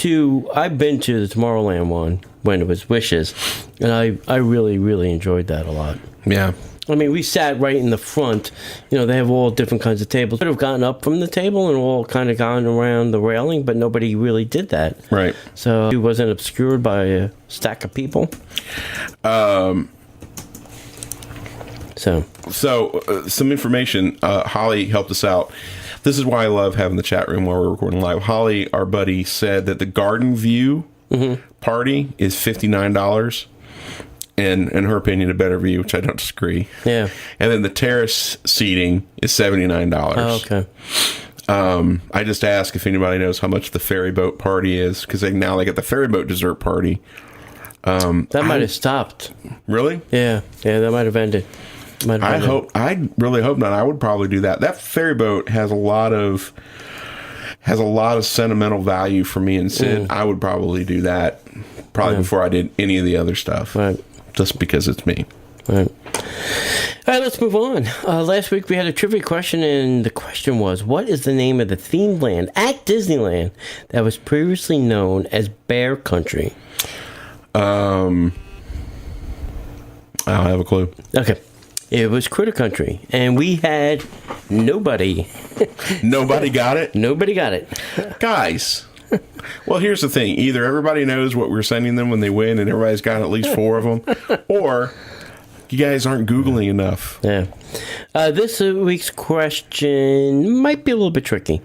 been to the Tomorrowland one when it was Wishes, and I really, really enjoyed that a lot. Yeah. I mean, we sat right in the front. They have all different kinds of tables. Could have gotten up from the table and all kind of gone around the railing, but nobody really did that. Right. So it wasn't obscured by a stack of people. So some information. Holly helped us out. This is why I love having the chat room while we're recording live. Holly, our buddy, said that the Garden View party is $59. And in her opinion, a better view, which I don't disagree. Yeah. And then the terrace seating is $79. Oh, okay. I just asked if anybody knows how much the ferry boat party is, because they got the ferry boat dessert party. That might have stopped. Really? Yeah, that might have ended. I really hope not. I would probably do that. That ferry boat has a lot of sentimental value for me and Sid. I would probably do that before I did any of the other stuff. Right. Just because it's me. Right. All right, let's move on. Last week we had a trivia question, and the question was, what is the name of the themed land at Disneyland that was previously known as Bear Country? I don't have a clue. Okay. It was Critter Country, and we had nobody. Nobody got it? Nobody got it. Guys. Well, here's the thing. Either everybody knows what we're sending them when they win, and everybody's got at least 4 of them, or you guys aren't Googling enough. Yeah. This week's question might be a little bit tricky. You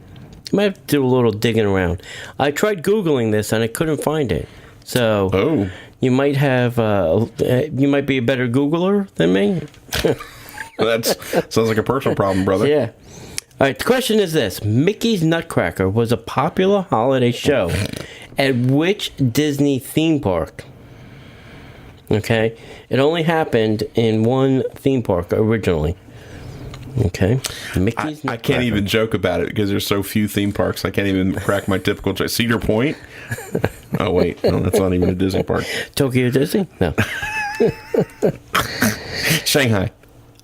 might have to do a little digging around. I tried Googling this, and I couldn't find it. So you might have, you might be a better Googler than me. That sounds like a personal problem, brother. Yeah. All right, the question is this. Mickey's Nutcracker was a popular holiday show at which Disney theme park? Okay? It only happened in one theme park originally. Okay? Mickey's Nutcracker. I can't even joke about it because there's so few theme parks. I can't even crack my typical joke. Cedar Point? Oh, wait. No, that's not even a Disney park. Tokyo Disney? No. Shanghai?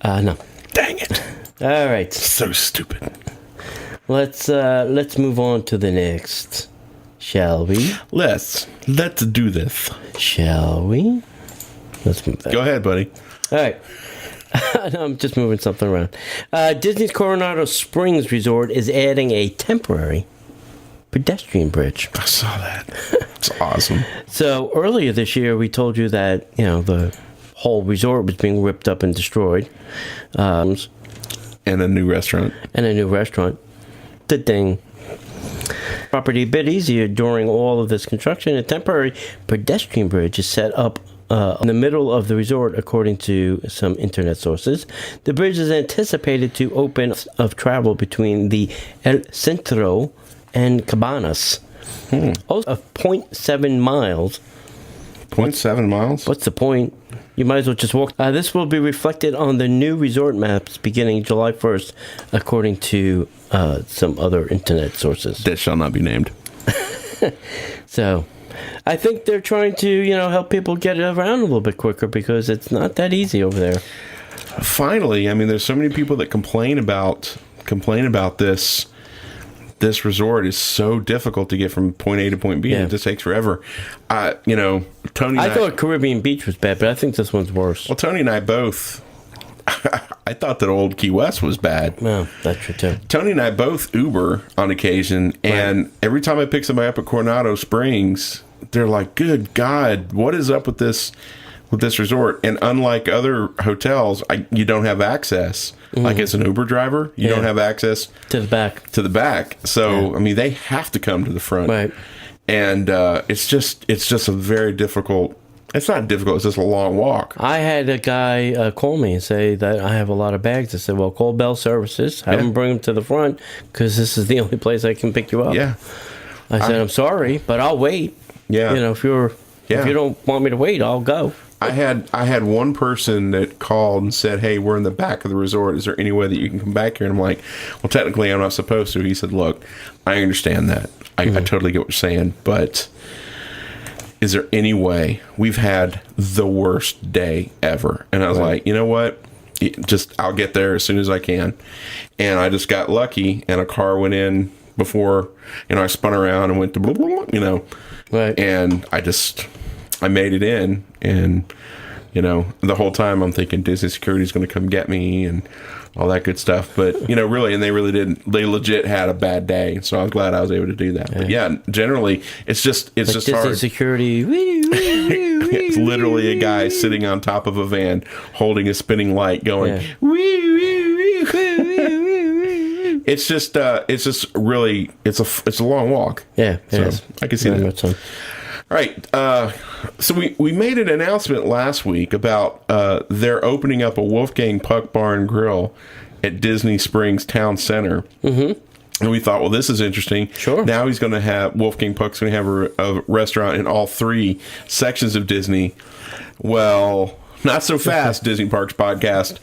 No. Dang it. All right. So stupid. Let's move on to the next, shall we? Let's do this. Shall we? Let's move that. Go ahead, buddy. All right. I'm just moving something around. Disney's Coronado Springs Resort is adding a temporary pedestrian bridge. I saw that. It's awesome. So earlier this year, we told you that the whole resort was being ripped up and destroyed. And a new restaurant. The ding. Property a bit easier during all of this construction. A temporary pedestrian bridge is set up in the middle of the resort, according to some internet sources. The bridge is anticipated to open of travel between the El Centro and Cabanas. Also, of 0.7 miles. 0.7 miles? What's the point? You might as well just walk. This will be reflected on the new resort maps beginning July 1st, according to some other internet sources. That shall not be named. So, I think they're trying to, help people get around a little bit quicker because it's not that easy over there. Finally, I mean, there's so many people that complain about this. This resort is so difficult to get from point A to point B. Yeah. It just takes forever. Tony. I thought Caribbean Beach was bad, but I think this one's worse. Well, Tony and I both. I thought that old Key West was bad. Well, that's true too. Tony and I both Uber on occasion, and every time I pick somebody up at Coronado Springs, they're like, "Good God, what is up with this with this resort. And unlike other hotels, you don't have access. Like as an Uber driver, you don't have access to the back. So I mean, they have to come to the front. Right. And it's just a very difficult. It's not difficult. It's just a long walk. I had a guy call me and say that I have a lot of bags. I said, well, call Bell Services. Have them bring them to the front because this is the only place I can pick you up. Yeah. I said, I'm sorry, but I'll wait. Yeah. You know, if you don't want me to wait, I'll go. I had one person that called and said, hey, we're in the back of the resort. Is there any way that you can come back here? And I'm like, well, technically I'm not supposed to. He said, look, I understand that. I totally get what you're saying, but is there any way? We've had the worst day ever. And I was like, you know what? I'll get there as soon as I can. And I just got lucky, and a car went in before, I spun around and went to blah, blah, blah, Right. And I made it in, and, the whole time I'm thinking Disney security's going to come get me and all that good stuff. But, really, and they really didn't. They legit had a bad day. So I was glad I was able to do that. But yeah, generally, it's just Disney hard. security. It's literally a guy sitting on top of a van holding a spinning light going, It's just really, it's a long walk. Yeah, so I can see that. So. All right. So we made an announcement last week about they're opening up a Wolfgang Puck Bar and Grill at Disney Springs Town Center. Mm-hmm. And we thought, well, this is interesting. Sure. Now Wolfgang Puck's going to have a restaurant in all three sections of Disney. Well, not so fast, Disney Parks Podcast.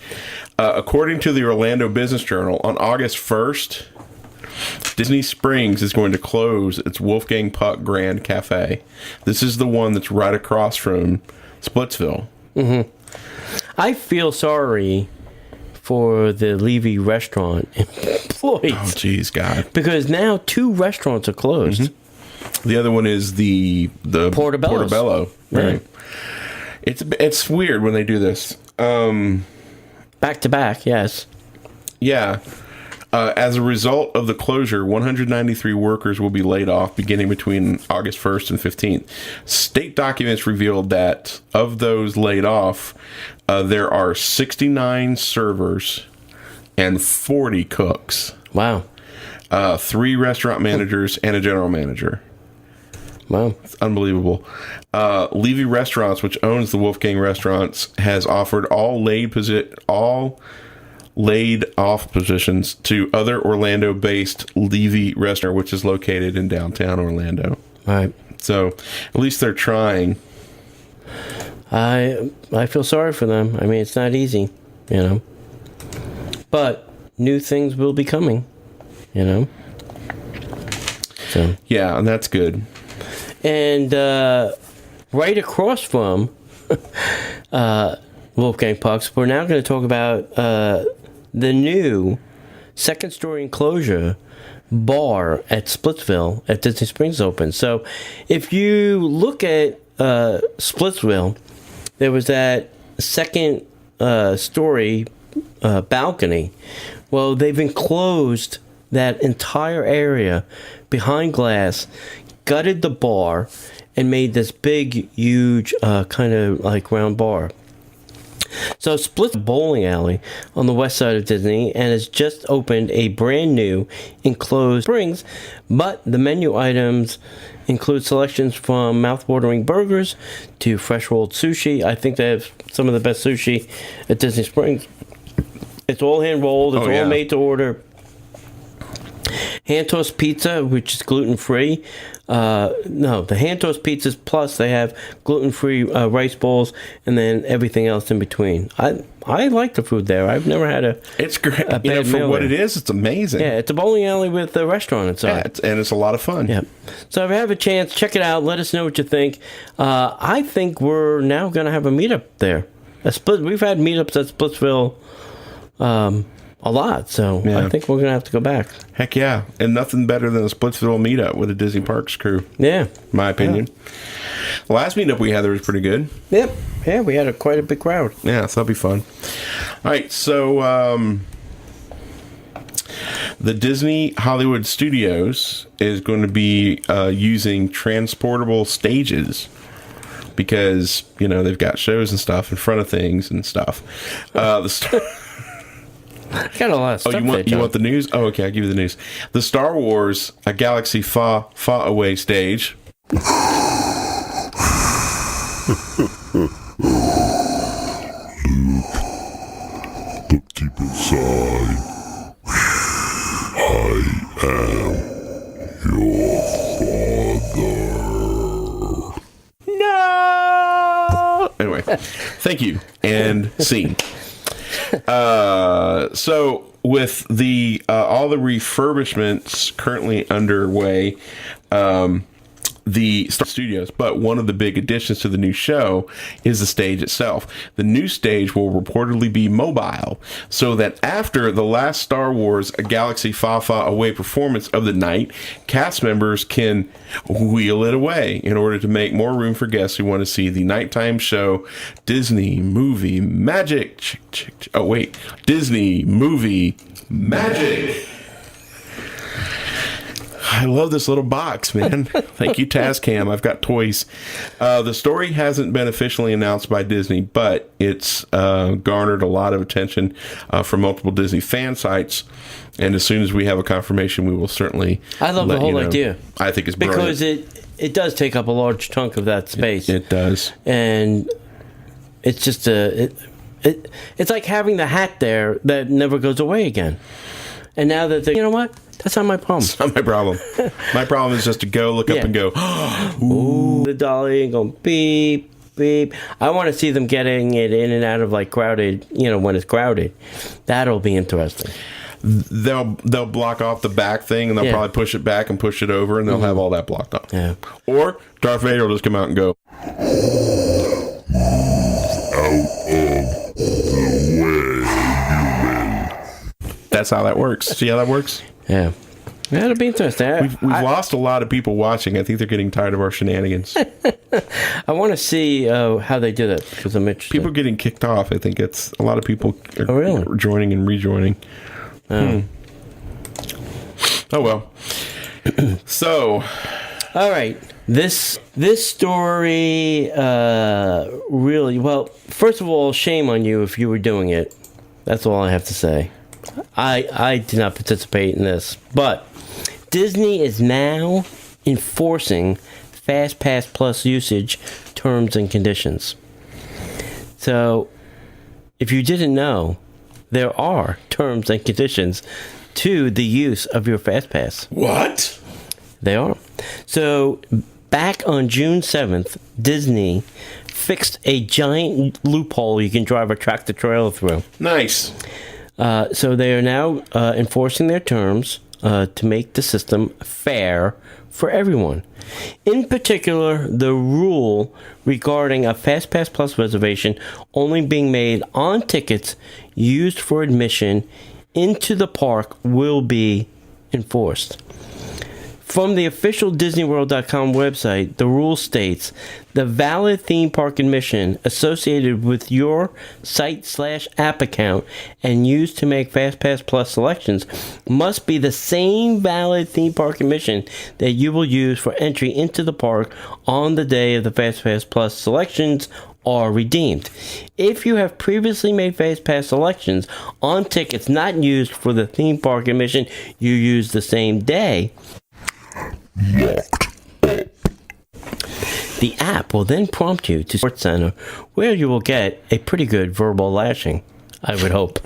According to the Orlando Business Journal, on August 1st, Disney Springs is going to close its Wolfgang Puck Grand Cafe. This is the one that's right across from Splitsville. Mm-hmm. I feel sorry for the Levy restaurant employees. Oh, geez, God. Because now 2 restaurants are closed. Mm-hmm. The other one is the Portobello. Right. It's weird when they do this. Back to back, yes. Yeah. As a result of the closure, 193 workers will be laid off beginning between August 1st and 15th. State documents revealed that of those laid off, there are 69 servers and 40 cooks. Wow. 3 restaurant managers and a general manager. Wow. It's unbelievable. Levy Restaurants, which owns the Wolfgang Restaurants, has offered all laid off positions to other Orlando-based Levy Restaurant, which is located in downtown Orlando. Right. So at least they're trying. I feel sorry for them. I mean, it's not easy, But new things will be coming, So yeah, and that's good. And right across from Wolfgang Puck's, we're now going to talk about the new second-story enclosure bar at Splitsville at Disney Springs open. So if you look at Splitsville, there was that second story balcony. Well, they've enclosed that entire area behind glass, gutted the bar, and made this big, huge, kind of like round bar. So Split's bowling alley on the west side of Disney and has just opened a brand new enclosed Springs, but the menu items include selections from mouth-watering burgers to fresh rolled sushi. I think they have some of the best sushi at Disney Springs. It's all hand rolled, it's all made to order. Hand tossed pizza, which is gluten-free. The hand tossed pizzas, plus they have gluten-free rice bowls, and then everything else in between. I like the food there. I've never had It's great. A bad for what it is, it's amazing. Yeah, it's a bowling alley with a restaurant inside. Yeah, and it's a lot of fun. Yeah. So if you have a chance, check it out. Let us know what you think. I think we're now going to have a meetup there. We've had meetups at Splitsville a lot, so I think we're going to have to go back. Heck yeah. And nothing better than a Splitsville meetup with a Disney Parks crew. Yeah. In my opinion. Yeah. The last meetup we had there was pretty good. Yep. Yeah, we had quite a big crowd. Yeah, so that'll be fun. All right, so the Disney Hollywood Studios is going to be using transportable stages because, they've got shows and stuff in front of things and stuff. Got a lot of stuff. You want the news? Oh, okay, I'll give you the news. The Star Wars A Galaxy Far, Far Away stage. Look deep inside. I am your father. No! Anyway, thank you. And scene. So with the all the refurbishments currently underway, the studios, but one of the big additions to the new show is the stage itself. The new stage will reportedly be mobile, so that after the last Star Wars A Galaxy Far, Far Away performance of the night, cast members can wheel it away in order to make more room for guests who want to see the nighttime show Disney Movie Magic. Disney Movie Magic. I love this little box, man. Thank you, Tascam. I've got toys. The story hasn't been officially announced by Disney, but it's garnered a lot of attention from multiple Disney fan sites. And as soon as we have a confirmation, we will certainly I love the whole idea. I think it's brilliant. Because it does take up a large chunk of that space. It does. And it's just it's like having the hat there that never goes away again. And now that you know what? That's not my problem. It's not my problem. My problem is just to go look up and go, ooh, the dolly and going beep, beep. I want to see them getting it in and out of like crowded, when it's crowded. That'll be interesting. They'll block off the back thing, and they'll probably push it back and push it over, and they'll have all that blocked off. Yeah. Or Darth Vader will just come out and go, That's how that works. See how that works? Yeah. That'll be interesting. We've lost a lot of people watching. I think they're getting tired of our shenanigans. I want to see how they did it, because I'm interested. People getting kicked off. I think it's a lot of people are joining and rejoining. Oh. Oh, well. So. All right. This story really, well, first of all, shame on you if you were doing it. That's all I have to say. I did not participate in this, but Disney is now enforcing FastPass Plus usage terms and conditions. So, if you didn't know, there are terms and conditions to the use of your FastPass. What? They are. So, back on June 7th, Disney fixed a giant loophole you can drive a tractor-trailer through. Nice. So they are now enforcing their terms to make the system fair for everyone. In particular, the rule regarding a FastPass Plus reservation only being made on tickets used for admission into the park will be enforced. From the official DisneyWorld.com website, the rule states the valid theme park admission associated with your site/app account and used to make FastPass Plus selections must be the same valid theme park admission that you will use for entry into the park on the day of the FastPass Plus selections are redeemed. If you have previously made FastPass selections on tickets not used for the theme park admission you used the same day, the app will then prompt you to Sports Center, where you will get a pretty good verbal lashing, I would hope.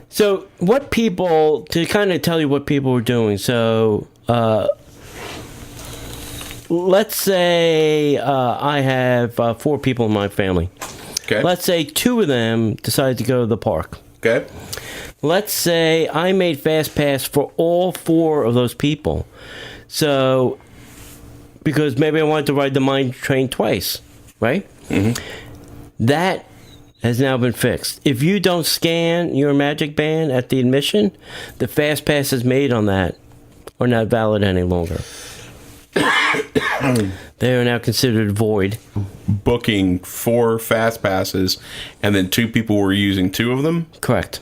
So, to kind of tell you what people were doing, so, let's say I have 4 people in my family. Okay. Let's say 2 of them decide to go to the park. Okay. Let's say I made FastPass for all 4 of those people. So, because maybe I wanted to ride the mine train twice, right? Mm-hmm. That has now been fixed. If you don't scan your Magic Band at the admission, the FastPasses made on that are not valid any longer. They are now considered void. Booking 4 FastPasses, and then 2 people were using 2 of them? Correct.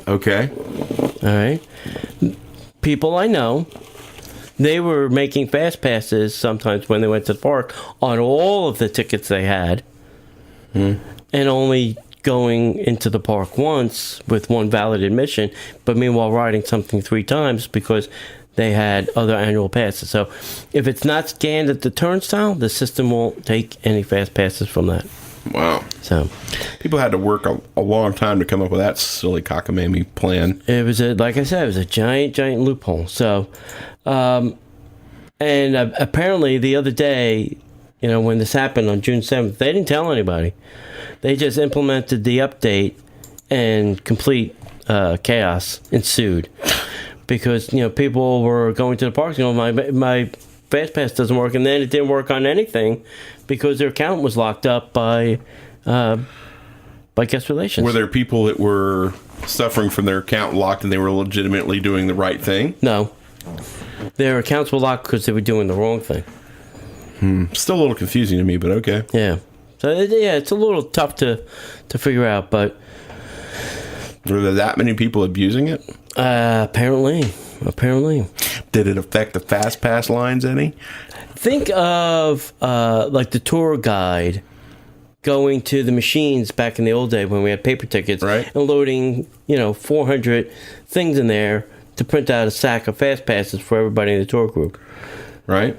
Okay. All right. People I know. they were making fast passes sometimes when they went to the park on all of the tickets they had, and only going into the park once with one valid admission, but meanwhile riding something 3 times because they had other annual passes. So if it's not scanned at the turnstile, the system won't take any fast passes from that. Wow. So people had to work a long time to come up with that silly cockamamie plan. it was like I said, it was a giant loophole. So, and apparently the other day, when this happened on June 7th, they didn't tell anybody. They just implemented the update, and complete chaos ensued because people were going to the parks. My fast pass doesn't work, and then it didn't work on anything because their account was locked up by guest relations. Were there people that were suffering from their account locked and they were legitimately doing the right thing? No, their accounts were locked because they were doing the wrong thing. Still a little confusing to me, but okay. Yeah. So it's a little tough to figure out, but Were there that many people abusing it? apparently. Did it affect the fast pass lines any? Think of like the tour guide going to the machines back in the old day when we had paper tickets, Right. and loading 400 things in there to print out a sack of fast passes for everybody in the tour group. Right?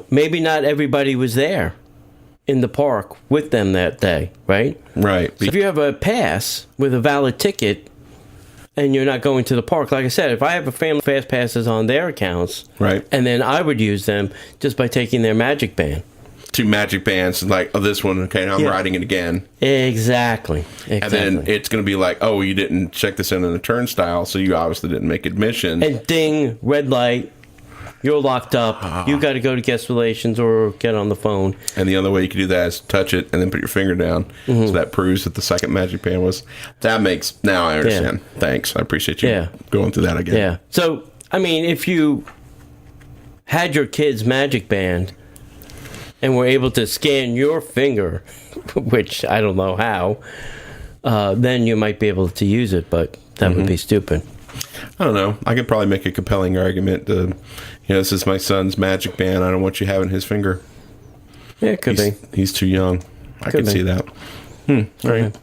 Maybe not everybody was there in the park with them that day, right? Right. So if you have a pass with a valid ticket and you're not going to the park, like I said, if I have a family fast passes on their accounts, Right. and then I would use them just by taking their magic band. 2 magic bands, like, oh, this one, okay, now I'm Yeah. riding it again. Exactly. And then it's going to be like, oh, you didn't check this in on the turnstile, so you obviously didn't make admission. And ding, red light, you're locked up. You got to go to guest relations or get on the phone. And the other way you could do that is touch it and then put your finger down. So that proves that the second magic band was. That makes. Now I understand. Yeah. Thanks. I appreciate you Yeah. going through that again. Yeah. So, I mean, if you had your kid's magic band and were able to scan your finger, which I don't know how, then you might be able to use it, but that would be stupid. I don't know. I could probably make a compelling argument to, this is my son's magic band. I don't want you having his finger. Yeah, it could be. He's too young. I Could could be. see that. Right.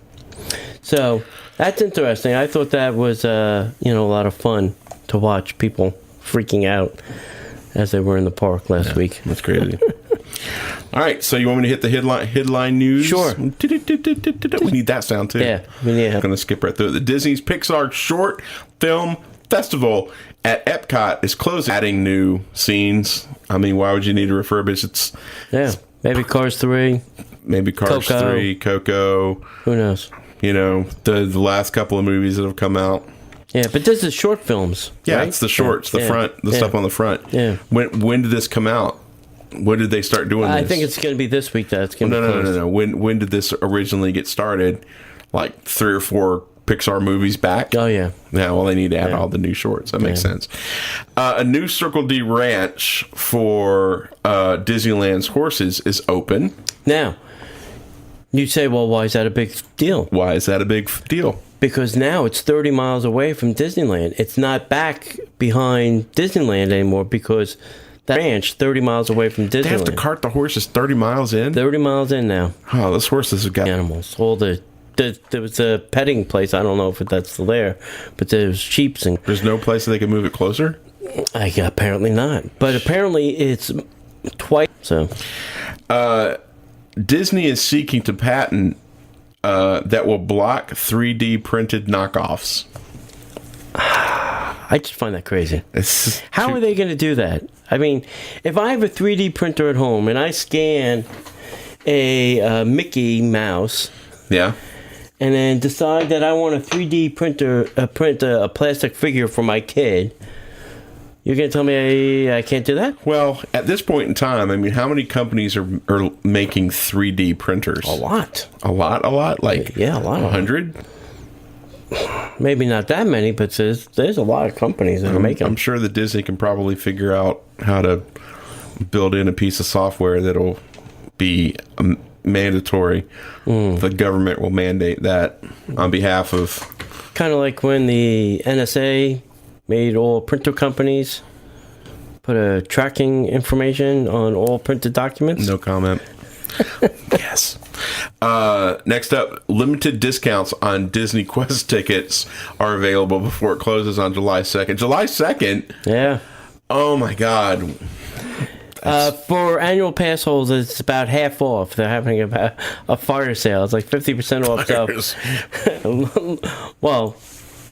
So that's interesting. I thought that was a lot of fun to watch people freaking out as they were in the park last week. That's crazy. All right, so you want me to hit the headline news? Sure. We need that sound too. Yeah, yeah. I'm going to skip right through it. The Disney's Pixar Short Film Festival at Epcot is closing, adding new scenes. I mean, why would you need to refurbish? It's Maybe Cars 3. maybe Cars Coco. 3, Coco. Who knows? The last couple of movies that have come out. Yeah, but this is short films. Yeah, right? it's the shorts, the front, the stuff on the front. Yeah. When did this come out? When did they start doing this? I think it's going to be this week that it's going to be closed. No. When did this originally get started? Like 3 or 4 Pixar movies back? Oh, yeah. Yeah, well, they need to add all the new shorts. That makes sense. A new Circle D ranch for Disneyland's horses is open. Now, you say, well, why is that a big deal? Why is that a big deal? Because now it's 30 miles away from Disneyland. It's not back behind Disneyland anymore because that ranch 30 miles away from Disneyland. They have to cart the horses 30 miles in? 30 miles in now. Oh, those horses have got... Animals. All there was a petting place. I don't know if that's still there, but there's sheeps and... There's no place that they can move it closer? Apparently not. But apparently it's twice. So Disney is seeking to patent that will block 3D printed knockoffs. I just find that crazy. How are they going to do that? I mean, if I have a 3D printer at home and I scan a Mickey Mouse... Yeah. And then decide that I want a 3D printer, print a plastic figure for my kid. You're going to tell me I can't do that? Well, at this point in time, I mean, how many companies are making 3D printers? A lot. A lot? Like, Yeah, a lot. 100? Maybe not that many, but there's a lot of companies that are making I'm them. sure that Disney can probably figure out how to build in a piece of software that'll be mandatory. The government will mandate that on behalf of... Kind of like when the NSA made all printer companies put a tracking information on all printed documents. No comment. Yes. Next up, limited discounts on Disney Quest tickets are available before it closes on July 2nd. July 2nd? Yeah. Oh, my God. For annual pass holders, it's about half off. They're having a fire sale. It's like 50% off. So, well,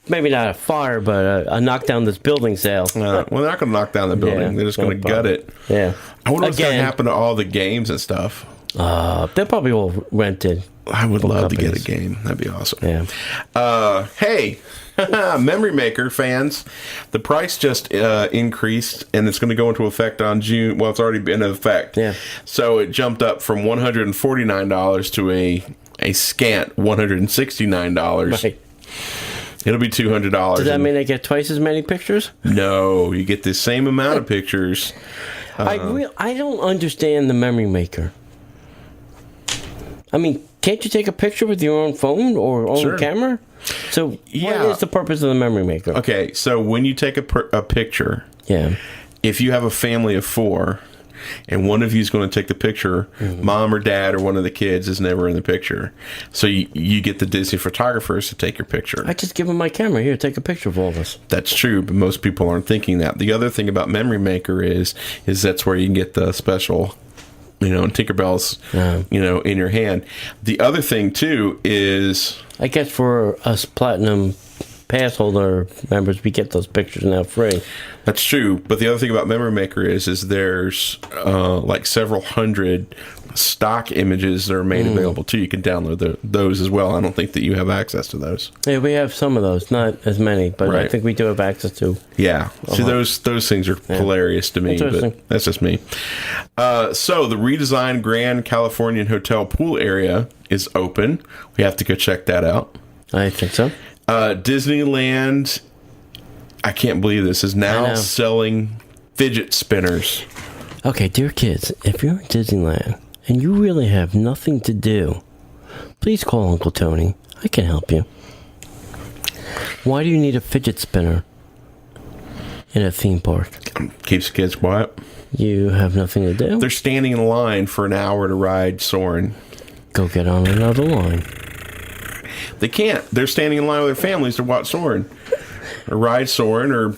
maybe not a fire, but a knock down this building sale. Well, they're not going to knock down the building. Yeah, they're just going to gut it. Yeah. I wonder what's going to happen to all the games and stuff. They're probably all rented. I would love to get a game. That'd be awesome. Yeah. Hey, Memory Maker fans, the price just increased, and it's going to go into effect on June. Well, it's already been in effect. Yeah. So it jumped up from $149 to a scant $169. Right. It'll be $200. Does that mean they get twice as many pictures? No, you get the same amount of pictures. I don't understand the Memory Maker. I mean, can't you take a picture with your own phone or own camera? So what is the purpose of the Memory Maker? Okay, so when you take a picture, if you have a family of 4 and one of you is going to take the picture, mom or dad or one of the kids is never in the picture. So you get the Disney photographers to take your picture. I just give them my camera. Here, take a picture of all of us. That's true, but most people aren't thinking that. The other thing about Memory Maker is that's where you can get the special, Tinkerbell's, in your hand. The other thing, too, is... I guess for us Platinum Pass holder members, we get those pictures now free. That's true, but the other thing about Memory Maker is there's like several hundred stock images that are made available too. You can download those as well. I don't think that you have access to those. Yeah, we have some of those, not as many, but I think we do have access to. Yeah, see those things are hilarious to me, but that's just me. So the redesigned Grand Californian Hotel pool area is open. We have to go check that out. I think so. Disneyland, I can't believe this, is now selling fidget spinners. Okay, dear kids, if you're in Disneyland and you really have nothing to do, please call Uncle Tony. I can help you. Why do you need a fidget spinner in a theme park? Keeps the kids quiet. You have nothing to do? They're standing in line for an hour to ride Soarin'. Go get on another line. They can't. They're standing in line with their families to watch Soarin'. Or ride Soarin', or...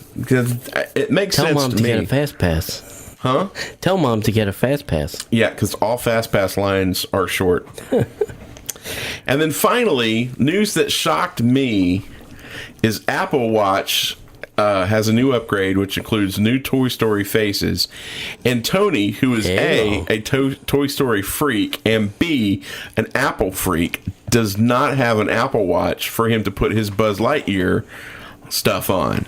It makes sense to me. Tell Mom to get a Fast Pass. Huh? Tell Mom to get a Fast Pass. Yeah, because all Fast Pass lines are short. And then finally, news that shocked me is Apple Watch has a new upgrade, which includes new Toy Story faces. And Tony, who is A, Toy Story freak, and B, an Apple freak, does not have an Apple Watch for him to put his Buzz Lightyear stuff on.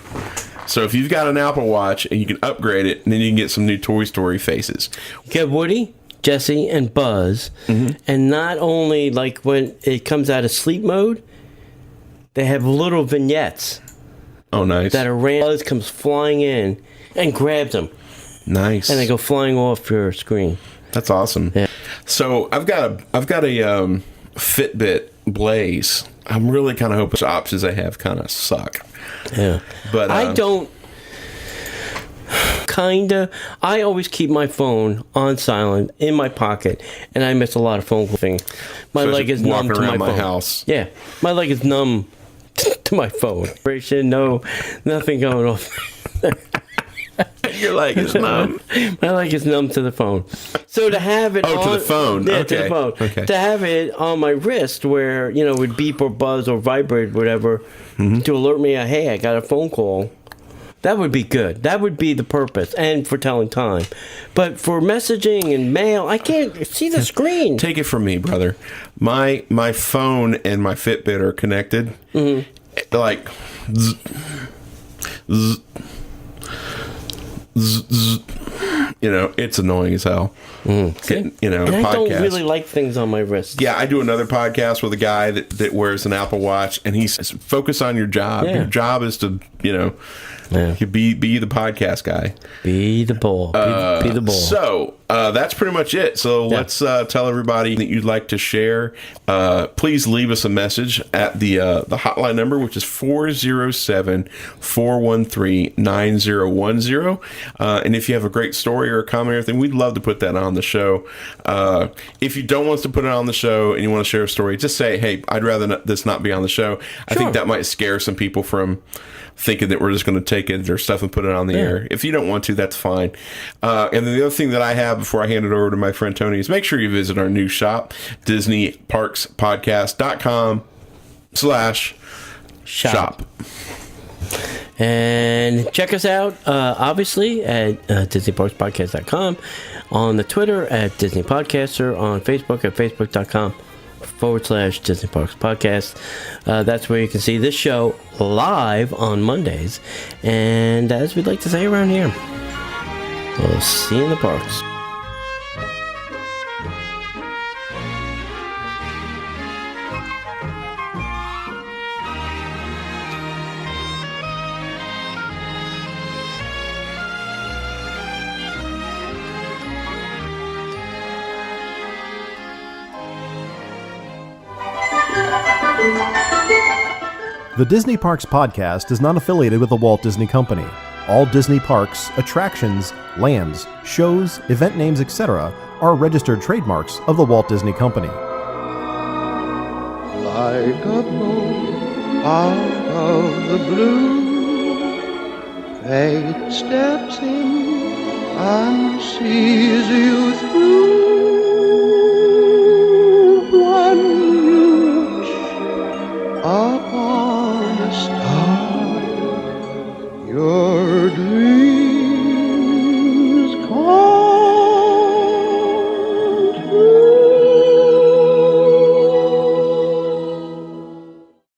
So if you've got an Apple Watch and you can upgrade it, and then you can get some new Toy Story faces. Get Woody, Jesse, and Buzz. And not only like when it comes out of sleep mode, they have little vignettes. Oh, nice. That Buzz comes flying in and grabs them. Nice. And they go flying off your screen. That's awesome. Yeah. So I've got a Fitbit Blaze. I'm really kind of hoping the options I have kind of suck. Yeah. But I don't. Kinda. I always keep my phone on silent in my pocket, and I miss a lot of phone things. My leg is numb to my phone. House. Yeah, my leg is numb to my phone. No, nothing going off. Your leg is numb. My leg is numb to the phone. So to have it to the phone. Yeah, okay. to the phone. Okay. To have it on my wrist where, it would beep or buzz or vibrate, whatever, to alert me, hey, I got a phone call. That would be good. That would be the purpose, and for telling time. But for messaging and mail, I can't see the screen. Take it from me, brother. My phone and my Fitbit are connected. Like, it's annoying as hell. Getting, and I podcast. don't really like things on my wrist. Yeah, I do another podcast with a guy that wears an Apple Watch, and he says, focus on your job. Yeah. Your job is to, be the podcast guy. Be the ball. Be the ball. So, that's pretty much it. So let's tell everybody that you'd like to share. Please leave us a message at the hotline number, which is 407-413-9010. And if you have a great story or a comment or anything, we'd love to put that on the show. If you don't want us to put it on the show and you want to share a story, just say, hey, I'd rather this not be on the show. I think that might scare some people from thinking that we're just going to take it or stuff and put it on the air. If you don't want to, that's fine. And then the other thing that I have before I hand it over to my friend Tony is make sure you visit our new shop, DisneyParksPodcast.com/shop. And check us out, obviously, at DisneyParksPodcast.com, on the Twitter at DisneyPodcaster, on Facebook at Facebook.com/Disney Parks Podcast. That's where you can see this show live on Mondays. And as we'd like to say around here, we'll see you in the parks. The Disney Parks Podcast is not affiliated with the Walt Disney Company. All Disney parks, attractions, lands, shows, event names, etc. are registered trademarks of the Walt Disney Company. Like a bolt out of the blue, fate steps in and sees you through. One you wish upon a star, you're